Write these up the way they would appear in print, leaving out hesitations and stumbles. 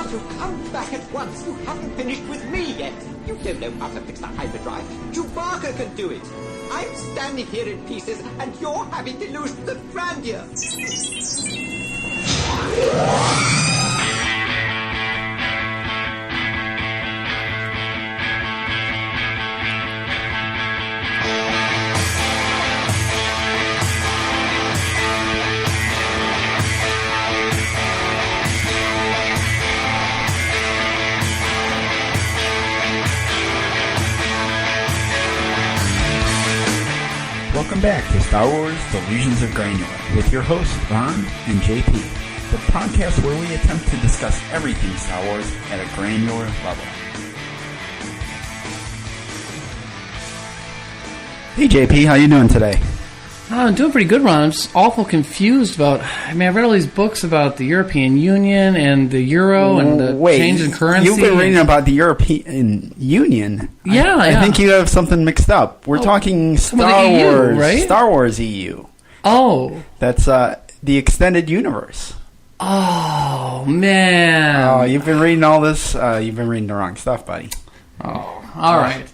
to come back at once. You haven't finished with me yet. You don't know how to fix the hyperdrive. Chewbacca can do it. I'm standing here in pieces, and you're having delusions of grandeur. Welcome back to Star Wars Delusions of Granular with your hosts Ron and JP, the podcast where we attempt to discuss everything Star Wars at a granular level. Hey JP, how you doing today? Oh, I'm doing pretty good, Ron. I'm just awful confused about... I mean, I've read all these books about the European Union and the Euro and the change in currency. You've been reading about the European Union. Yeah, I think you have something mixed up. We're talking Star EU, Wars, right? Star Wars EU. Oh. That's the extended universe. Oh, man. Oh, you've been reading all this. You've been reading the wrong stuff, buddy. Oh, all right.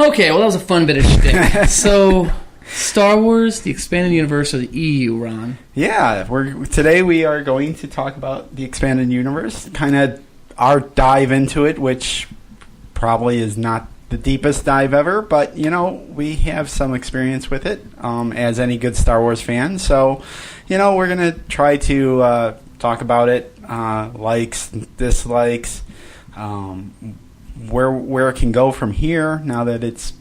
Okay, well, that was a fun bit of shtick. So... Star Wars, the expanded universe, or the EU, Ron? Yeah, today we are going to talk about the expanded universe, kind of our dive into it, which probably is not the deepest dive ever, but, you know, we have some experience with it, as any good Star Wars fan, so, you know, we're going to try to talk about it, likes, dislikes, where it can go from here, now that it's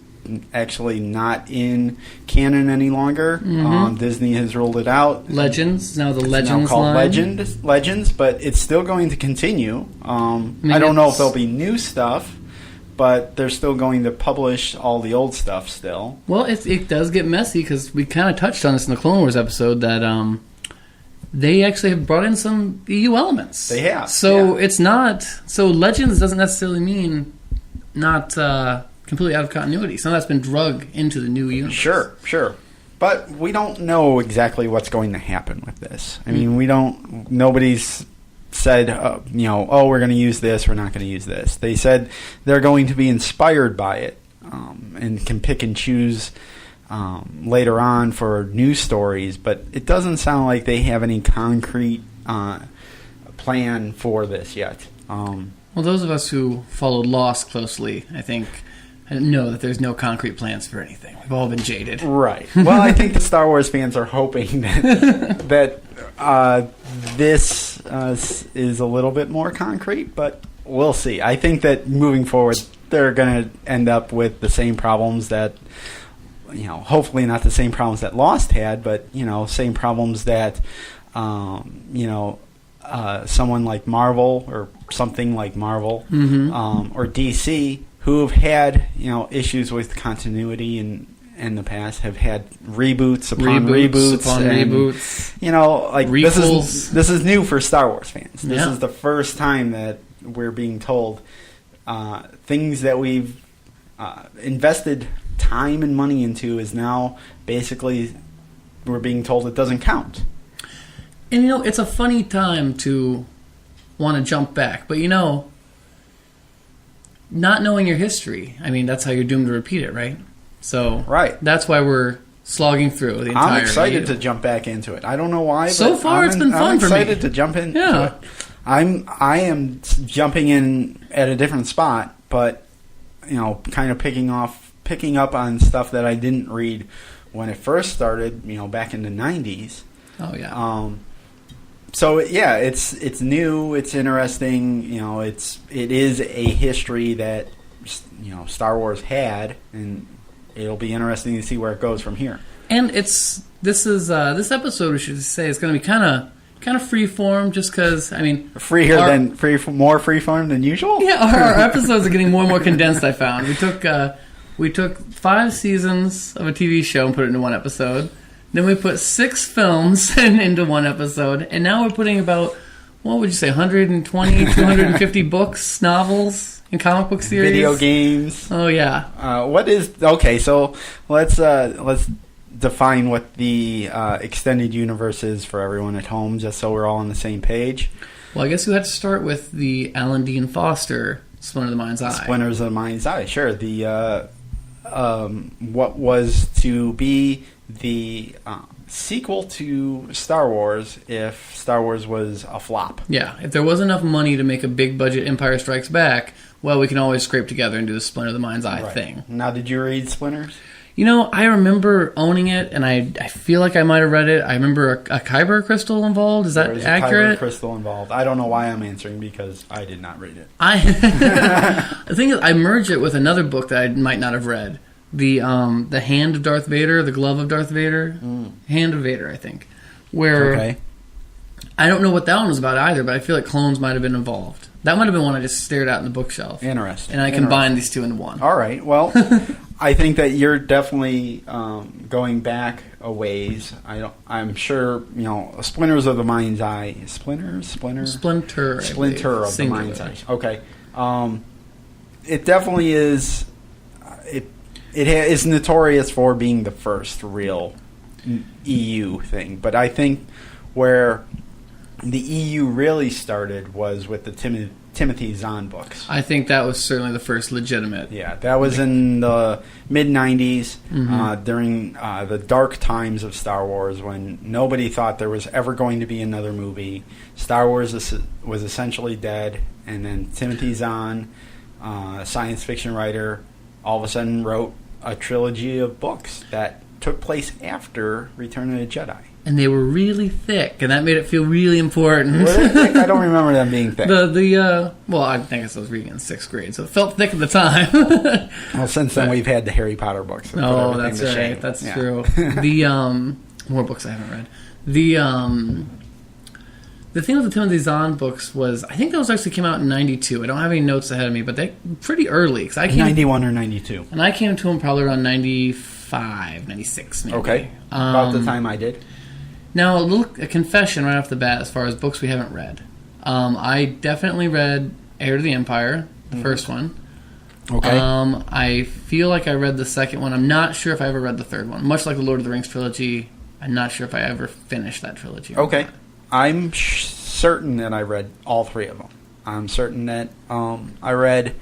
actually not in canon any longer. Mm-hmm. Disney has ruled it out. Legends, now the it's Legends now called line. Legends, but it's still going to continue. I don't know if there'll be new stuff, but they're still going to publish all the old stuff still. Well, it does get messy because we kind of touched on this in the Clone Wars episode that they actually have brought in some EU elements. They have. So it's not... So Legends doesn't necessarily mean not... completely out of continuity. Some of that's been drug into the new universe. Sure. But we don't know exactly what's going to happen with this. I mean, nobody's said, we're going to use this, we're not going to use this. They said they're going to be inspired by it and can pick and choose later on for new stories, but it doesn't sound like they have any concrete plan for this yet. Well, those of us who followed Lost closely, I think... I know that there's no concrete plans for anything. We've all been jaded. Right. Well, I think the Star Wars fans are hoping that this is a little bit more concrete, but we'll see. I think that moving forward, they're going to end up with the same problems that, hopefully not the same problems that Lost had, but, same problems that, someone like Marvel or something like Marvel or DC who have had, issues with continuity in the past, have had reboots upon reboots. Requels. This is new for Star Wars fans. This is the first time that we're being told things that we've invested time and money into is now basically we're being told it doesn't count. And it's a funny time to want to jump back, but not knowing your history, I mean, that's how you're doomed to repeat it, right? So that's why we're slogging through the entire... I'm excited to jump back into it. I don't know why, so far it's been fun for me. I'm excited to jump into it. I am jumping in at a different spot, but, kind of picking up on stuff that I didn't read when it first started, back in the 90s. Oh, yeah. So yeah, it's new, it's interesting. It is a history that Star Wars had, and it'll be interesting to see where it goes from here. And this episode, we should say, is going to be kind of free form, just because more free form than usual. Yeah, our episodes are getting more and more condensed. I found we took 5 seasons of a TV show and put it into one episode. Then we put 6 films into one episode, and now we're putting about, what would you say, 120, 250 books, novels, and comic book series? Video games. Oh, yeah. Okay, so let's define what the extended universe is for everyone at home, just so we're all on the same page. Well, I guess you had to start with the Alan Dean Foster Splinter of the Mind's Eye. Splinters of the Mind's Eye, sure. The what was to be the sequel to Star Wars if Star Wars was a flop. Yeah, if there was enough money to make a big budget Empire Strikes Back, well, we can always scrape together and do the Splinter of the Mind's Eye thing. Now, did you read Splinters? You know, I remember owning it, and I feel like I might have read it. I remember a Kyber crystal involved. Is that accurate? There is a Kyber crystal involved. I don't know why I'm answering, because I did not read it. The thing is, I merged it with another book that I might not have read. The Hand of Darth Vader, the Glove of Darth Vader. Hand of Vader, I think. Where okay. I don't know what that one was about either, but I feel like clones might have been involved. That might have been one I just stared at in the bookshelf. Interesting. And I combined these two into one. All right. Well, I think that you're definitely going back a ways. I'm sure, Splinters of the Mind's Eye. Splinter of the Mind's Eye. Okay. It definitely is. It is notorious for being the first real EU thing, but I think where the EU really started was with the Timothy Zahn books. I think that was certainly the first legitimate. Yeah, that was in the mid-'90s, during the dark times of Star Wars, when nobody thought there was ever going to be another movie. Star Wars was essentially dead, and then Timothy Zahn, a science fiction writer, all of a sudden wrote a trilogy of books that took place after Return of the Jedi. And they were really thick, and that made it feel really important. Were they thick? I don't remember them being thick. Well, I think I was reading in 6th grade, so it felt thick at the time. Well, since then we've had the Harry Potter books. Oh, that's right. Shame. That's true. More books I haven't read. The thing with the Timothy Zahn books was, I think those actually came out in 92. I don't have any notes ahead of me, but they pretty early. 91 or 92. And I came to them probably around 95, 96 maybe. Okay. About the time I did. Now, a confession right off the bat as far as books we haven't read. I definitely read Heir to the Empire, the first one. Okay. I feel like I read the second one. I'm not sure if I ever read the third one. Much like the Lord of the Rings trilogy, I'm not sure if I ever finished that trilogy. Okay. I'm certain that I read all three of them. I'm certain that I read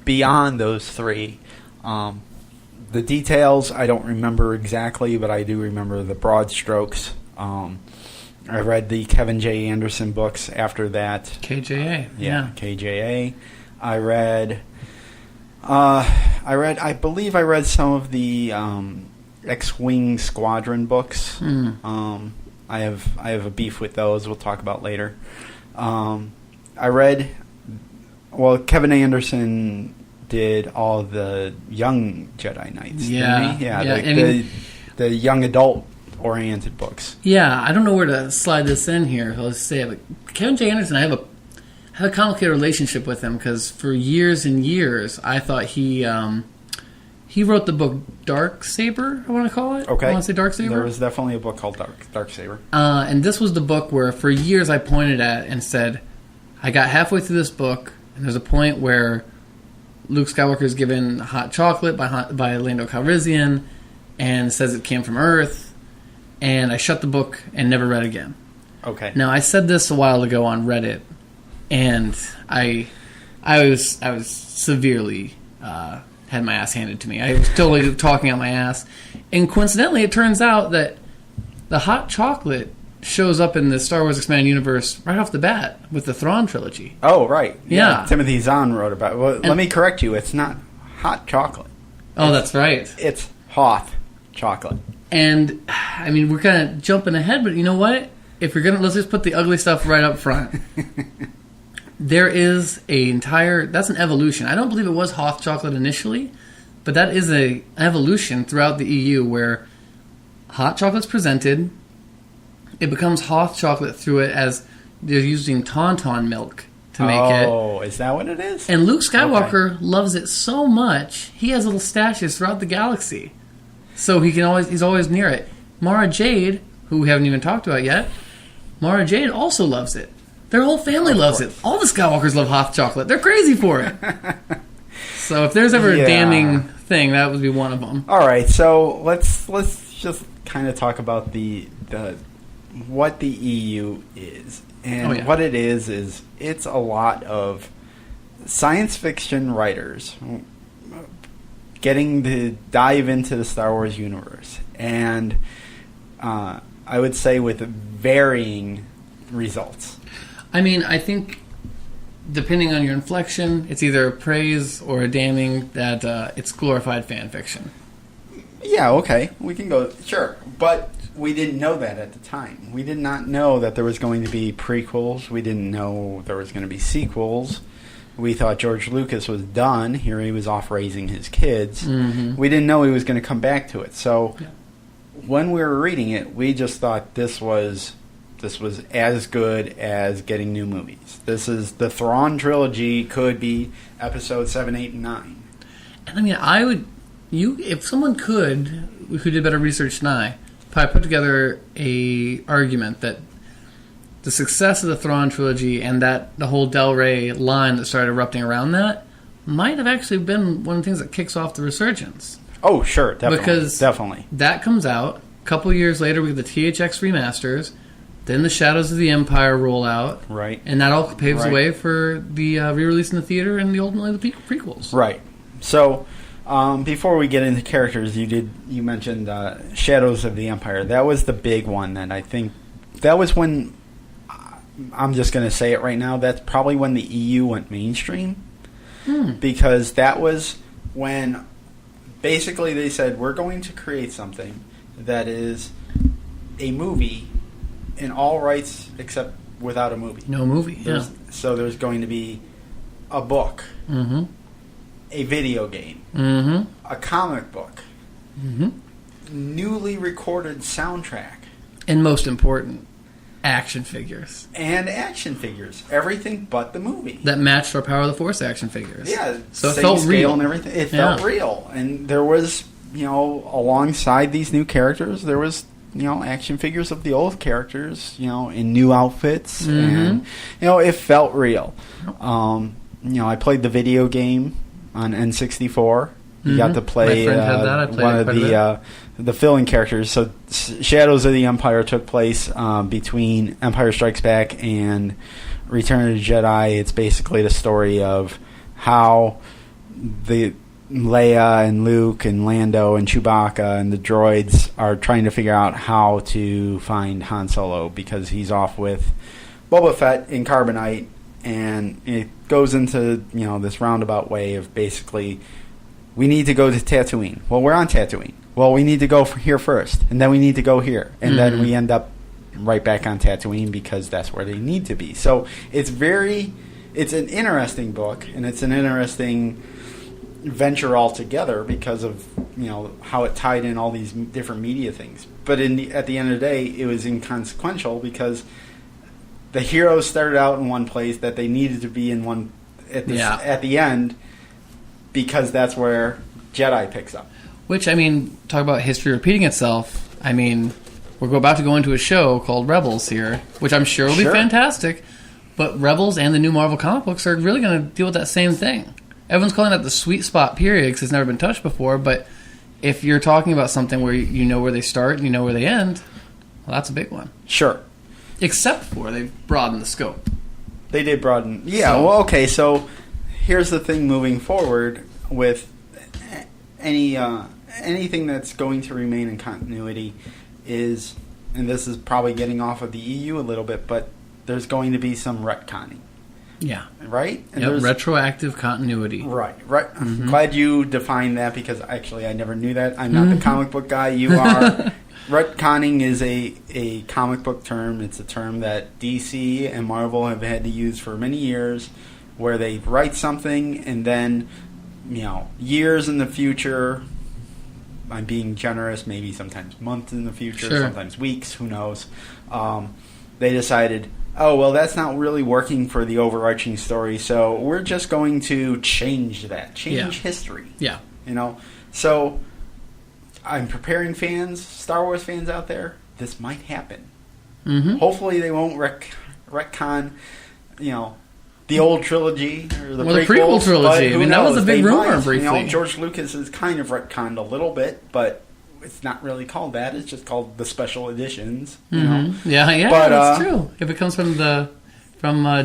beyond those three. The details I don't remember exactly, but I do remember the broad strokes. I read the Kevin J. Anderson books after that. KJA. Yeah. KJA. I believe I read some of the X-Wing Squadron books. I have a beef with those. We'll talk about later. I read. Well, Kevin Anderson did all the young Jedi Knights. Yeah, didn't he? Yeah. The young adult oriented books. Yeah, I don't know where to slide this in here. Let's say, but Kevin J. Anderson, I have a complicated relationship with him because for years and years, I thought he wrote the book Dark Saber, I want to call it. Okay. I want to say Dark Saber. There was definitely a book called Dark Saber. And this was the book where for years I pointed at and said, I got halfway through this book, and there's a point where Luke Skywalker is given hot chocolate by Lando Calrissian and says it came from Earth, and I shut the book and never read again. Okay. Now, I said this a while ago on Reddit, and I was severely had my ass handed to me. I was totally talking out my ass. And coincidentally, it turns out that the hot chocolate shows up in the Star Wars Expanded Universe right off the bat with the Thrawn trilogy. Oh, right. Yeah. Timothy Zahn wrote about it. Well, let me correct you. It's not hot chocolate. Oh, that's right. It's Hoth chocolate. And, I mean, we're kind of jumping ahead, but you know what? If you're let's just put the ugly stuff right up front. There is that's an evolution. I don't believe it was Hoth chocolate initially, but that is an evolution throughout the EU where hot chocolate's presented, it becomes Hoth chocolate through it as they're using Tauntaun milk to make it. Oh, is that what it is? And Luke Skywalker loves it so much, he has little stashes throughout the galaxy. So he's always near it. Mara Jade, who we haven't even talked about yet, Mara Jade also loves it. Their whole family loves it. All the Skywalkers love Hoth chocolate. They're crazy for it. So if there's ever a damning thing, that would be one of them. All right, so let's just kind of talk about what the EU is. And what it is it's a lot of science fiction writers getting to dive into the Star Wars universe. And I would say with varying results. I mean, I think depending on your inflection, it's either a praise or a damning that it's glorified fan fiction. Yeah, okay. We can go, sure. But we didn't know that at the time. We did not know that there was going to be prequels. We didn't know there was going to be sequels. We thought George Lucas was done. Here he was off raising his kids. Mm-hmm. We didn't know he was going to come back to it. So when we were reading it, we just thought this was as good as getting new movies. This is the Thrawn trilogy could be episode 7, 8, and 9. And I mean, if someone could, who did better research than I, probably put together a argument that the success of the Thrawn trilogy and that the whole Del Rey line that started erupting around that might have actually been one of the things that kicks off the resurgence. Oh, sure, definitely. Because that comes out. A couple years later, we get the THX remasters. Then the Shadows of the Empire roll out. Right. And that all paves the way for the re-release in the theater and ultimately the prequels. Right. So, before we get into characters, you mentioned Shadows of the Empire. That was the big one that I think... That was when... I'm just going to say it right now. That's probably when the EU went mainstream. Because that was when... Basically, they said, we're going to create something that is a movie... in all rights except without a movie. No movie, So there's going to be a book, a video game, a comic book, newly recorded soundtrack. And most important, action figures. And action figures. Everything but the movie. That matched our Power of the Force action figures. Yeah. So it felt real. And everything. It felt real. And there was, alongside these new characters, there was... action figures of the old characters, in new outfits, and it felt real. I played the video game on N64. You got to play one of the filling characters. So Shadows of the Empire took place between Empire Strikes Back and Return of the Jedi. It's basically the story of how the Leia and Luke and Lando and Chewbacca and the droids are trying to figure out how to find Han Solo because he's off with Boba Fett in Carbonite, and it goes into this roundabout way of basically we need to go to Tatooine. Well, we're on Tatooine. Well, we need to go here first, and then we need to go here, and then we end up right back on Tatooine because that's where they need to be. So it's an interesting book, and it's an interesting venture altogether because of how it tied in all these different media things. But at the end of the day, it was inconsequential because the heroes started out in one place that they needed to be in one at the end because that's where Jedi picks up. Which, talk about history repeating itself. We're about to go into a show called Rebels here, which I'm sure will be fantastic. But Rebels and the new Marvel comic books are really going to deal with that same thing. Everyone's calling it the sweet spot period because it's never been touched before, but if you're talking about something where you know where they start and you know where they end, well, that's a big one. Sure. Except for they've broadened the scope. They did broaden. Yeah, well, okay, so here's the thing moving forward with anything that's going to remain in continuity is, and this is probably getting off of the EU a little bit, but there's going to be some retconning. Yeah. Right? And retroactive continuity. Right. I'm glad you defined that because actually I never knew that. I'm not the comic book guy. You are. Retconning is a comic book term. It's a term that DC and Marvel have had to use for many years where they write something and then, years in the future, I'm being generous, maybe sometimes months in the future, sometimes weeks, who knows, they decided, oh, well, that's not really working for the overarching story, so we're just going to change that. Change history. Yeah. So I'm preparing fans, Star Wars fans out there, this might happen. Hopefully they won't retcon, the old trilogy or the prequel trilogy. That was a big rumor briefly. George Lucas has kind of retconned a little bit, but it's not really called that. It's just called the special editions. You know? Yeah, But, that's true. If it comes from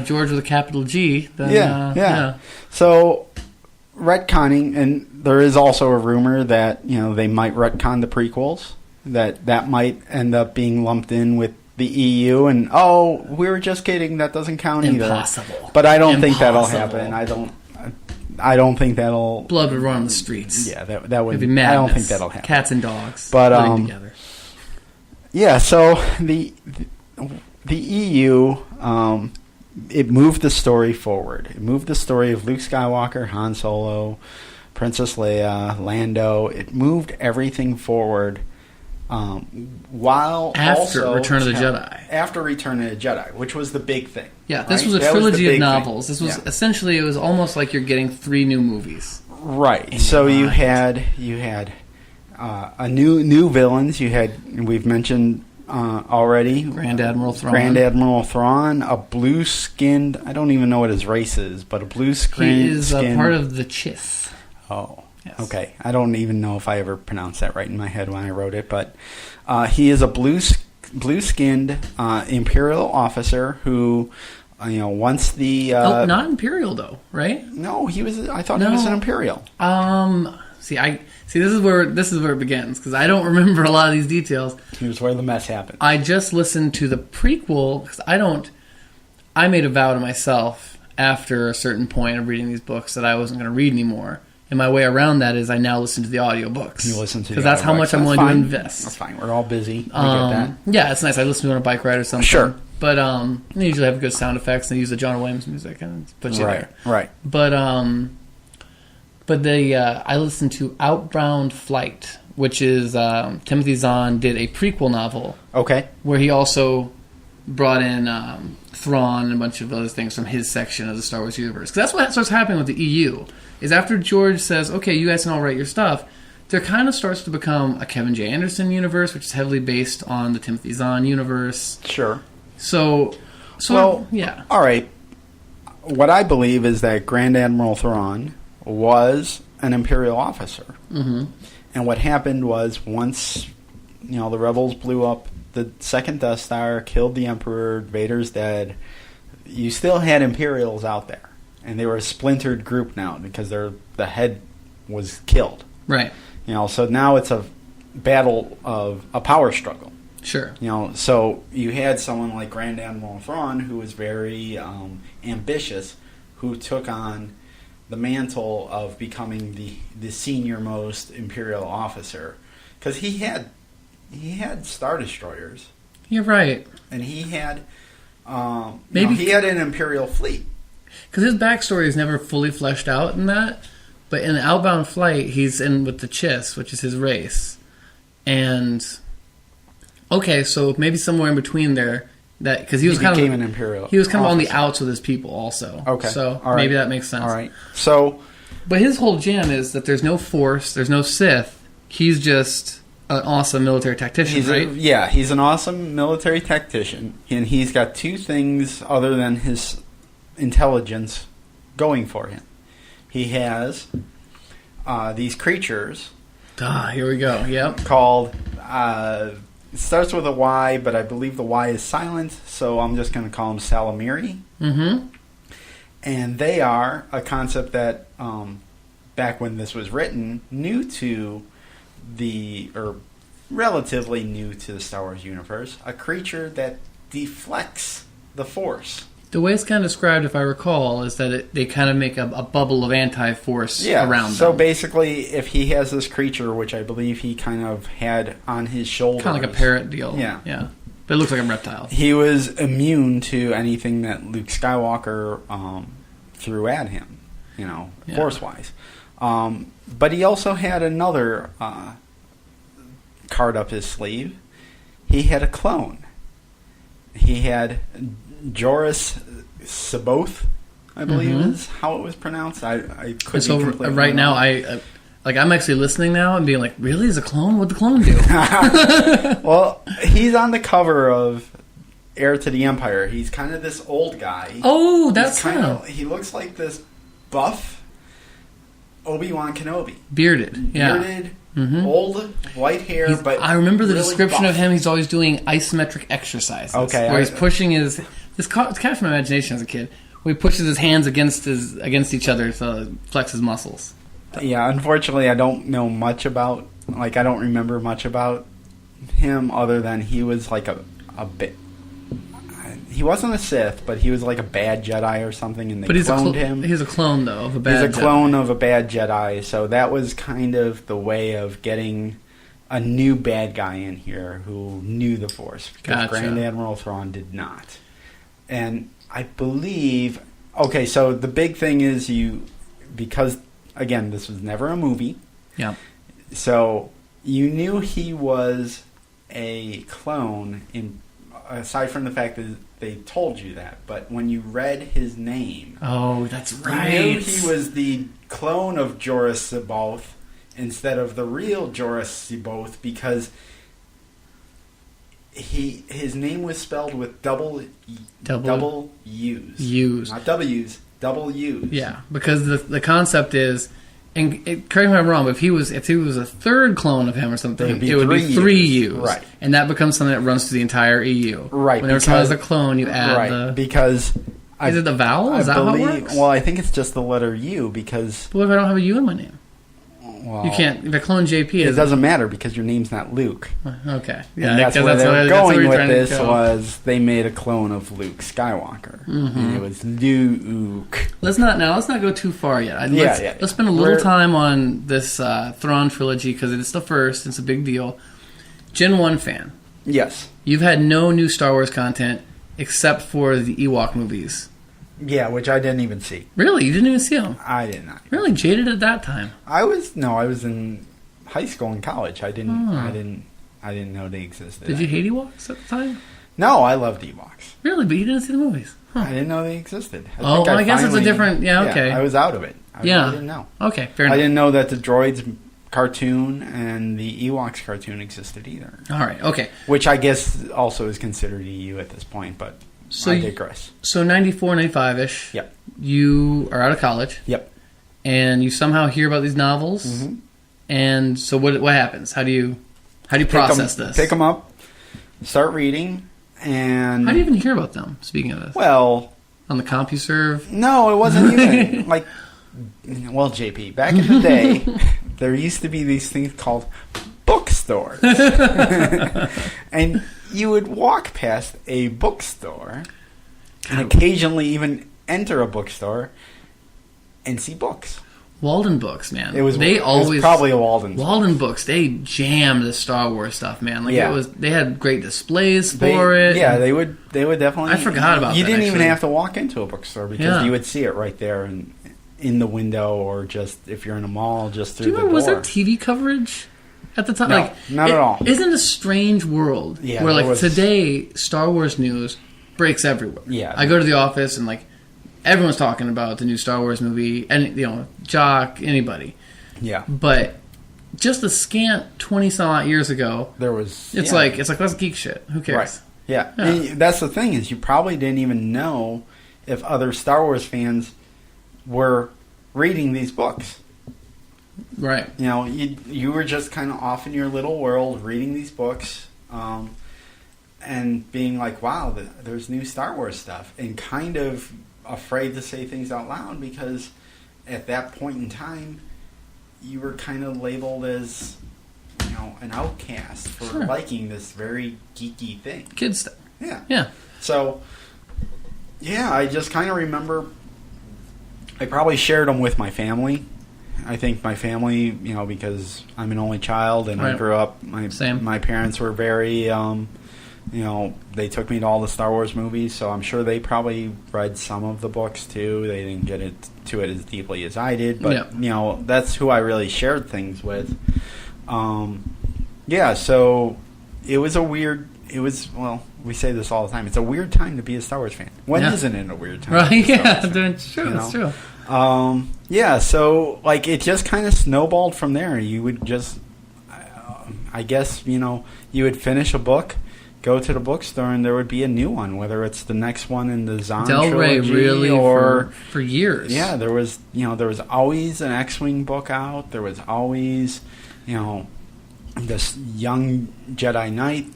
George with a capital G, then yeah. So retconning, and there is also a rumor that they might retcon the prequels. That might end up being lumped in with the EU, and we were just kidding. That doesn't count either. Impossible. But I don't think that'll happen. I don't think that'll. Blood would run on the streets. Yeah, that would be madness. I don't think that'll happen. Cats and dogs, but living together. Yeah. So the EU, it moved the story forward. It moved the story of Luke Skywalker, Han Solo, Princess Leia, Lando. It moved everything forward. While after Return of the Jedi. After Return of the Jedi, which was the big thing. Yeah, this was a trilogy of novels. This was essentially, it was almost like you're getting 3 new movies. Right. So you had a new villains. We've mentioned already Grand Admiral Thrawn, a blue-skinned, I don't even know what his race is, but a blue-skinned. He is a part of the Chith. Oh. Yes. Okay, I don't even know if I ever pronounced that right in my head when I wrote it, but he is a blue-skinned Imperial officer who, once the not Imperial though, right? No, he was. I thought he was an Imperial. See, this is where it begins because I don't remember a lot of these details. Here's where the mess happened. I just listened to the prequel because I made a vow to myself after a certain point of reading these books that I wasn't going to read anymore. And my way around that is I now listen to the audiobooks. You listen to the because that's how much I'm willing to invest. That's fine. We're all busy. We get that. Yeah, it's nice. I listen to it on a bike ride or something. Sure. But they usually have good sound effects and they use the John Williams music and put you there. Right. But I listened to Outbound Flight, which is Timothy Zahn did a prequel novel. Okay. Where he also brought in Thrawn and a bunch of other things from his section of the Star Wars universe. Because that's what starts happening with the EU. Is after George says, okay, you guys can all write your stuff, there kind of starts to become a Kevin J. Anderson universe, which is heavily based on the Timothy Zahn universe. Sure. So yeah. All right. What I believe is that Grand Admiral Thrawn was an Imperial officer. Mm-hmm. And what happened was once, the rebels blew up the second Death Star, killed the Emperor, Vader's dead, you still had Imperials out there. And they were a splintered group now because the head was killed. Right. So now it's a battle of a power struggle. Sure. So you had someone like Grand Admiral Thrawn who was very ambitious, who took on the mantle of becoming the senior most Imperial officer, because he had Star Destroyers. You're right. And he had he had an Imperial fleet. Because his backstory is never fully fleshed out in that. But in the Outbound Flight, he's in with the Chiss, which is his race. And, okay, so maybe somewhere in between there, because he became an Imperial. He was kind of on the outs with his people also. Okay. So all right. Maybe that makes sense. All right. So, but his whole jam is that there's no Force, there's no Sith. He's just an awesome military tactician, right? He's an awesome military tactician. And he's got 2 things other than his intelligence going for him. He has these creatures. Here we go. Yep. Called, it starts with a Y, but I believe the Y is silent, so I'm just going to call them Salamiri. Mm-hmm. And they are a concept that, back when this was written, relatively new to the Star Wars universe, a creature that deflects the Force. The way it's kind of described, if I recall, is that they kind of make a bubble of anti-force around them. So basically, if he has this creature, which I believe he kind of had on his shoulders. Kind of like a parrot deal. Yeah. But it looks like a reptile. He was immune to anything that Luke Skywalker threw at him, Force-wise. But he also had another card up his sleeve. He had a clone. He had Joris Saboth, I believe is how it was pronounced. I couldn't. So right now, I'm actually listening now and being like, really? Is a clone? What'd the clone do? Well, he's on the cover of Heir to the Empire. He's kind of this old guy. Oh, that's him. He looks like this buff Obi-Wan Kenobi. Bearded, Old, white hair, but I remember the really description buff. of him. He's always doing isometric exercises. Okay, where he's pushing his... It's captured my imagination as a kid. Where he pushes his hands against each other to flex his muscles. Yeah, unfortunately, I don't know much about... Like, I don't remember much about him other than he was like a bit... He wasn't a Sith, but he was like a bad Jedi or something, and they cloned him. He's a clone, though, of a bad Jedi. He's a clone of a bad Jedi, so that was kind of the way of getting a new bad guy in here who knew the Force, because Grand Admiral Thrawn did not. And I believe... Okay, so the big thing is because, again, this was never a movie. Yeah. So you knew he was a clone, aside from the fact that they told you that. But when you read his name... Oh, that's right. You knew he was the clone of Jorah C'baoth instead of the real Jorah C'baoth, because his name was spelled with double U's. U's. Not W's, double U's. Yeah, because the concept is, and correct me if I'm wrong, but if he was a third clone of him or something, it would be 3 U's. Right. And that becomes something that runs through the entire EU. Right. Whenever someone has a clone, you add because... Is it the vowel? Is that how it works? Well, I think it's just the letter U, because... But what if I don't have a U in my name? Well, you can't... If I clone JP... It doesn't matter, because your name's not Luke. Okay. Yeah, and that's where they were going with this, was they made a clone of Luke Skywalker. Mm-hmm. And it was Luke. Let's not go too far yet. Let's spend a little time on this Thrawn trilogy, because it's the first. It's a big deal. Gen 1 fan. Yes. You've had no new Star Wars content except for the Ewok movies. Yeah, which I didn't even see. Really? You didn't even see them? I did not. Really jaded at that time. I was in high school and college. I didn't know they existed. Did you hate Ewoks at the time? No, I loved Ewoks. Really? But you didn't see the movies? Huh. I didn't know they existed. I guess it's a different... Yeah, okay. I was out of it. I didn't know. Okay, fair enough. I didn't know that the Droids cartoon and the Ewoks cartoon existed either. All right, okay. Which I guess also is considered EU at this point, but I digress. So 94, 95-ish. Yep. You are out of college. Yep. And you somehow hear about these novels. Mm-hmm. And so what happens? How do you process this? Pick them up, start reading, and... How do you even hear about them, speaking of this? Well... On the CompuServe? No, it wasn't even... like, well, JP, back in the day, there used to be these things called bookstores. And you would walk past a bookstore and occasionally even enter a bookstore and see books. Walden Books, man. It was probably a Walden. Walden Books, they jammed the Star Wars stuff, man. Like they had great displays for it. Yeah, they would definitely. I forgot about that. You didn't even have to walk into a bookstore because you would see it right there in the window, or just if you're in a mall, just through the door. Was there TV coverage at the time? No, like, not at all. Isn't it a strange world where like today Star Wars news breaks everywhere? Yeah. I go to the office and like everyone's talking about the new Star Wars movie, and Jock, anybody. Yeah. But just a scant 20-some odd years ago, there was. It's like that's geek shit. Who cares? Right. Yeah. And that's the thing, is you probably didn't even know if other Star Wars fans were reading these books. Right. You were just kind of off in your little world reading these books, and being like, wow, there's new Star Wars stuff, and kind of afraid to say things out loud, because at that point in time you were kind of labeled as an outcast for liking this very geeky thing, kid stuff. Yeah So I just kind of remember I probably shared them with my family. I think my family, because I'm an only child and I grew up, my parents were very they took me to all the Star Wars movies, so I'm sure they probably read some of the books too. They didn't get to it as deeply as I did, but that's who I really shared things with. So it was we say this all the time. It's a weird time to be a Star Wars fan. When isn't it a weird time? Right? It's true. It's true. So like it just kind of snowballed from there. You would just, I guess, you would finish a book, go to the bookstore, and there would be a new one, whether it's the next one in the Zahn Del Rey, trilogy, really, or for years. Yeah, there was always an X-Wing book out. There was always this Young Jedi Knight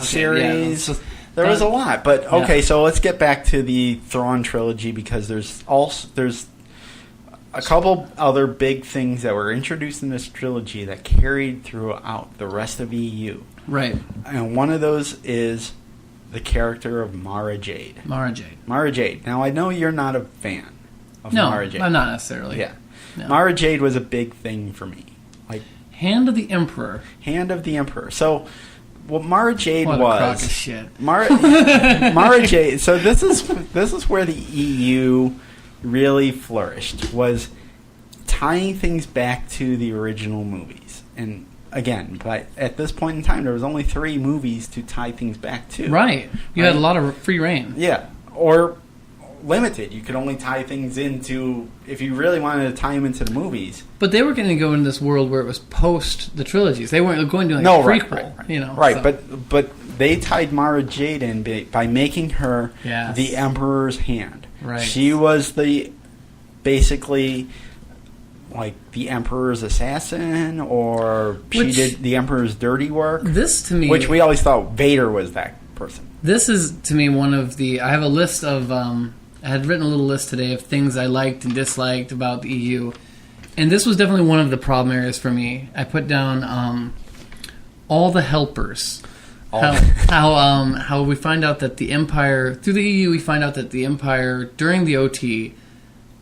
series. Yeah, there was a lot, but okay. So let's get back to the Thrawn trilogy because there's a couple other big things that were introduced in this trilogy that carried throughout the rest of EU. Right. And one of those is the character of Mara Jade. Mara Jade. Mara Jade. Now, I know you're not a fan of Mara Jade. No, I'm not necessarily. Yeah. No. Mara Jade was a big thing for me. Like Hand of the Emperor. Hand of the Emperor. So, what Mara Jade what was... a crock of shit. Mara Jade... So, this is where the EU really flourished, was tying things back to the original movies. And again, but at this point in time, there was only 3 movies to tie things back to. Right. You had a lot of free reign. Yeah. Or limited. You could only tie things into, if you really wanted to tie them into the movies. But they were going to go into this world where it was post the trilogies. They weren't going to a prequel. Right. Right. So. But they tied Mara Jade in by making her the Emperor's hand. Right. She was basically like the Emperor's assassin, or she did the Emperor's dirty work. This to me, which we always thought Vader was that person. This is to me one of the. I have a list of. I had written a little list today of things I liked and disliked about the EU, and this was definitely one of the problem areas for me. I put down all the helpers. How we find out that the Empire through the EU, we find out that the Empire during the OT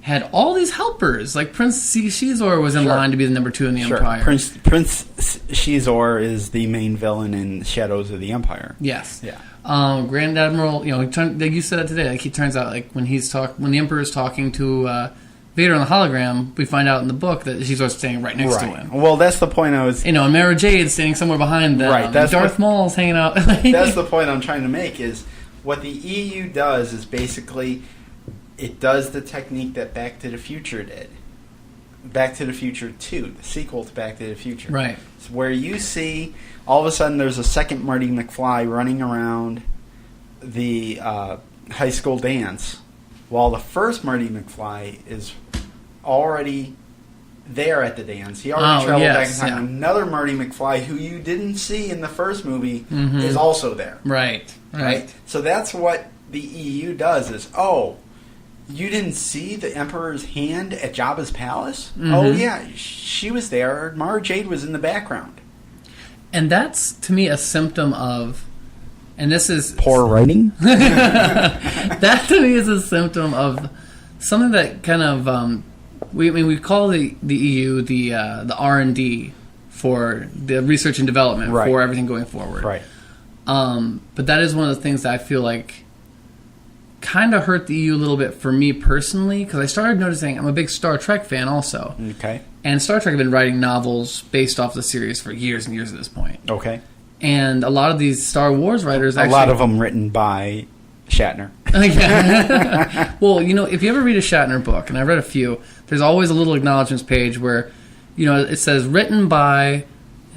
had all these helpers. Like Prince Shizor was in line to be the number 2 in the Empire. Prince Shizor is the main villain in Shadows of the Empire. Yes. Yeah. Grand Admiral, like you said it today. Like he turns out, like when the Emperor is talking to Vader on the hologram, we find out in the book that Shizor's standing right next to him. Well, that's the point I was... and Mara Jade's standing somewhere behind them. Right. Darth Maul's hanging out. That's the point I'm trying to make, is what the EU does is basically... It does the technique that Back to the Future did. Back to the Future 2, the sequel to Back to the Future. Right. It's where you see, all of a sudden, there's a second Marty McFly running around the high school dance, while the first Marty McFly is already there at the dance. He already traveled back in time. Yeah. Another Marty McFly, who you didn't see in the first movie, is also there. Right. So that's what the EU does is, you didn't see the Emperor's hand at Jabba's palace? Oh, yeah, she was there. Mara Jade was in the background. And that's, to me, a symptom of... And this is... Poor writing? That, to me, is a symptom of something that kind of... we call the EU the R&D for the research and development for everything going forward. Right. But that is one of the things that I feel like kind of hurt the EU a little bit for me personally, because I started noticing I'm a big Star Trek fan also. Okay. And Star Trek have been writing novels based off the series for years and years at this point. Okay. And a lot of these Star Wars writers a lot of them written by Shatner. Well, if you ever read a Shatner book, and I've read a few, there's always a little acknowledgments page where, it says written by,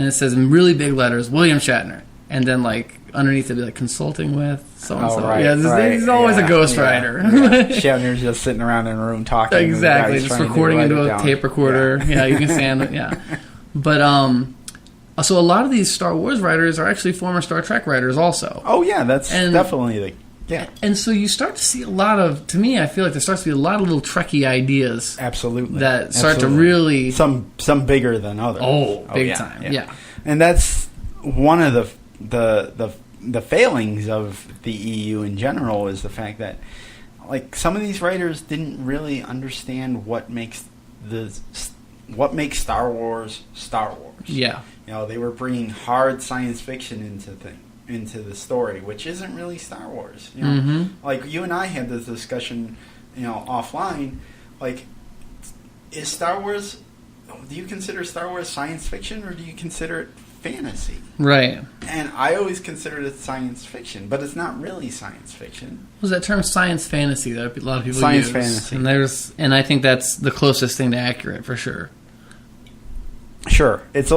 and it says in really big letters, William Shatner. And then, underneath it'd be consulting with so-and-so. There's always a ghostwriter. Yeah. Shatner's just sitting around in a room talking. Exactly, just recording into a tape recorder. Yeah, you can stand it. Yeah. But, so a lot of these Star Wars writers are actually former Star Trek writers also. Oh, yeah, that's definitely yeah. And so you start to see a lot of, to me, I feel like there starts to be a lot of little Trekkie ideas. Absolutely. That start to really... Some bigger than others. Big time, yeah. And that's one of the failings of the EU in general, is the fact that some of these writers didn't really understand what makes Star Wars Star Wars. Yeah. They were bringing hard science fiction into the story, which isn't really Star Wars. You and I had this discussion, offline. Is Star Wars? Do you consider Star Wars science fiction, or do you consider it fantasy? Right. And I always considered it science fiction, but it's not really science fiction. Was that term science fantasy that a lot of people science use? Fantasy. And I think that's the closest thing to accurate for sure. Sure, it's a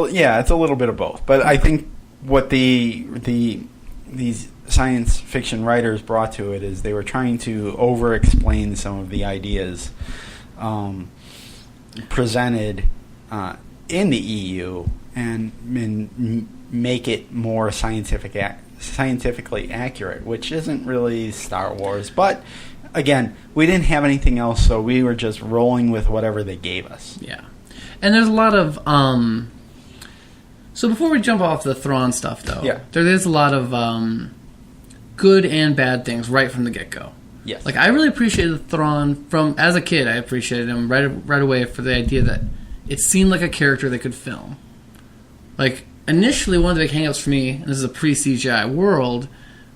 little bit of both, but I think what these science fiction writers brought to it is they were trying to over-explain some of the ideas presented in the EU and make it more scientifically accurate, which isn't really Star Wars. But again, we didn't have anything else, so we were just rolling with whatever they gave us. Yeah. And there's a lot of... So before we jump off the Thrawn stuff, though, there is a lot of good and bad things right from the get-go. Yes. Like, I really appreciated Thrawn as a kid. I appreciated him right away for the idea that it seemed like a character they could film. Like, initially, one of the big hang-ups for me, and this is a pre-CGI world,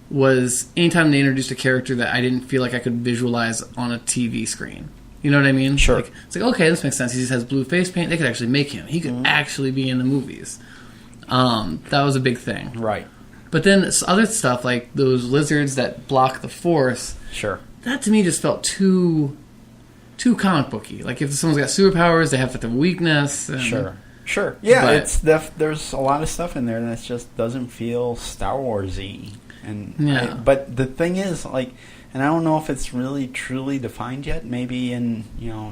was anytime they introduced a character that I didn't feel like I could visualize on a TV screen. You know what I mean? Sure. Like, it's like, okay, this makes sense. He just has blue face paint. They could actually make him. He could actually be in the movies. That was a big thing. Right. But then other stuff, like those lizards that block the Force, Sure. that to me just felt too comic booky. Like, if someone's got superpowers, they have to have a weakness. And, Sure. Yeah, but, there's a lot of stuff in there that just doesn't feel Star Wars-y. And but the thing is, like, and I don't know if it's really truly defined yet. Maybe in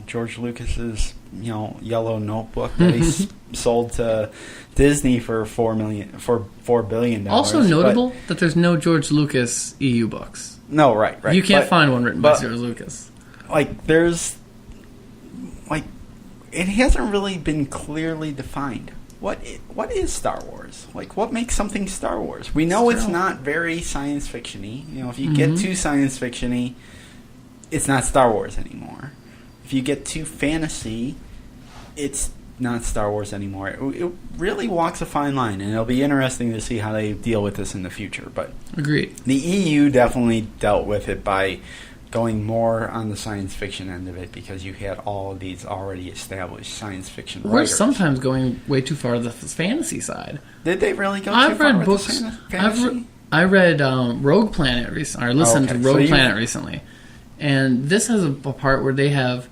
George Lucas's yellow notebook that he sold to Disney for $4 billion. Also notable that there's no George Lucas EU books. No, right. You can't find one written by George Lucas. Like, there's it hasn't really been clearly defined. What is Star Wars? Like, what makes something Star Wars? We know it's not very science fiction-y. If you get too science fiction-y, it's not Star Wars anymore. If you get too fantasy, it's not Star Wars anymore. It really walks a fine line, and it'll be interesting to see how they deal with this in the future. But agreed. The EU definitely dealt with it by going more on the science fiction end of it, because you had all of these already established science fiction writers. We're sometimes going way too far to the fantasy side. Did they really go too far with the fantasy? I read Rogue Planet recently, or listened to Rogue Planet recently, and this has a part where they have,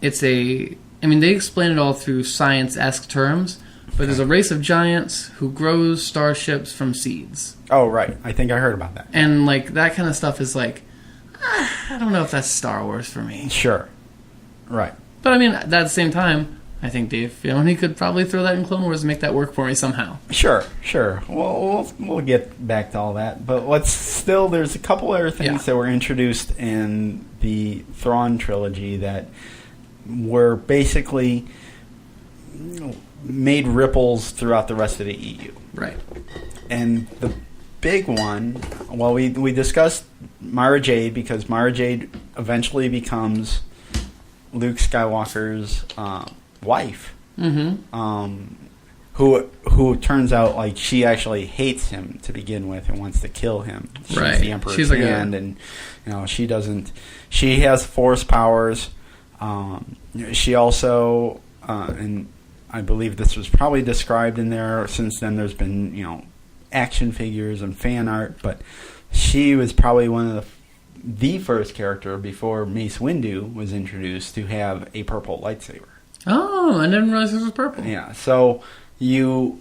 they explain it all through science-esque terms, but there's a race of giants who grows starships from seeds. Oh, right. I think I heard about that. And, like, that kind of stuff is like, I don't know if that's Star Wars for me. Sure. Right. But, I mean, at the same time, I think Dave Filoni could probably throw that in Clone Wars and make that work for me somehow. Sure. We'll get back to all that. But there's a couple other things that were introduced in the Thrawn trilogy that were basically made ripples throughout the rest of the EU. Right. And the big one, well, we discussed Mara Jade, because Mara Jade eventually becomes Luke Skywalker's wife, who turns out, like, she actually hates him to begin with and wants to kill him. She's the Emperor's hand, and she doesn't. She has Force powers. She also, and I believe this was probably described in there. Since then, there's been action figures and fan art, but she was probably one of the first character before Mace Windu was introduced to have a purple lightsaber. Oh, I didn't realize it was purple. Yeah, so we'll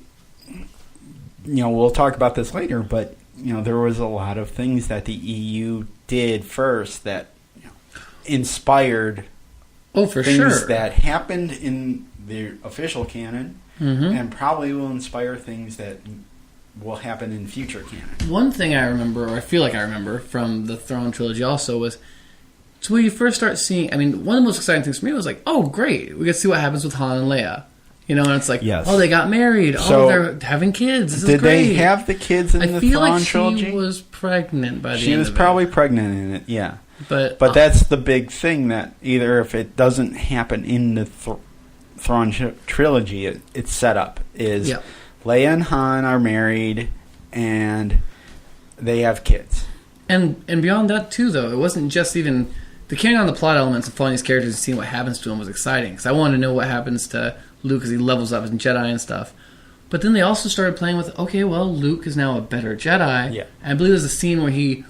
talk about this later, but there was a lot of things that the EU did first that inspired things that happened in the official canon, and probably will inspire things that will happen in future canon. One thing I remember, or I feel like I remember, from the Thrawn trilogy also was, so when you first start seeing, one of the most exciting things for me was like, oh, great, we get to see what happens with Han and Leia. And it's like, oh, they got married. So, they're having kids. This is great. Did they have the kids in the Thrawn trilogy? I feel like she was pregnant by the end of it. She was probably pregnant in it, yeah. But that's the big thing, that either if it doesn't happen in the Thrawn trilogy, it's set up, is Leia and Han are married, and they have kids. And beyond that, too, though, it wasn't just even... The carrying on the plot elements of following these characters and seeing what happens to them was exciting, because I wanted to know what happens to Luke as he levels up as a Jedi and stuff. But then they also started playing with, okay, well, Luke is now a better Jedi. Yeah. And I believe there's a scene where he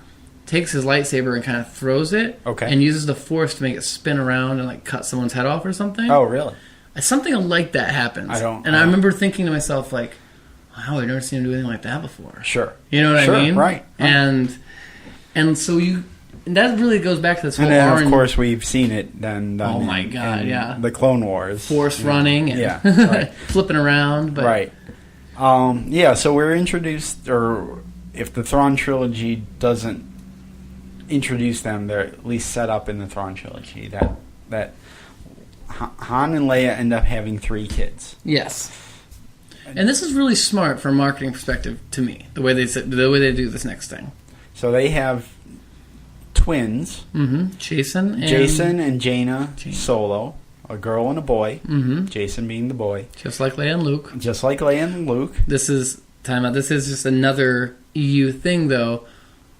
takes his lightsaber and kind of throws it, and uses the Force to make it spin around and, like, cut someone's head off or something. Oh, really? Something like that happens. I remember thinking to myself, like, wow, I've never seen him do anything like that before. Sure. You know what I mean? Right. And so and that really goes back to this whole... And then, of course, we've seen it done oh, my God, in the Clone Wars. Force running and flipping around. But, So we're introduced, or if the Thrawn trilogy doesn't introduce them, they're at least set up in the Thrawn trilogy that Han and Leia end up having 3 kids. Yes. And this is really smart from a marketing perspective to me, the way they do this next thing. So they have twins. Mm-hmm. Jason and Jaina Solo, a girl and a boy. Mm-hmm. Jason being the boy. Just like Leia and Luke. This is just another EU thing, though,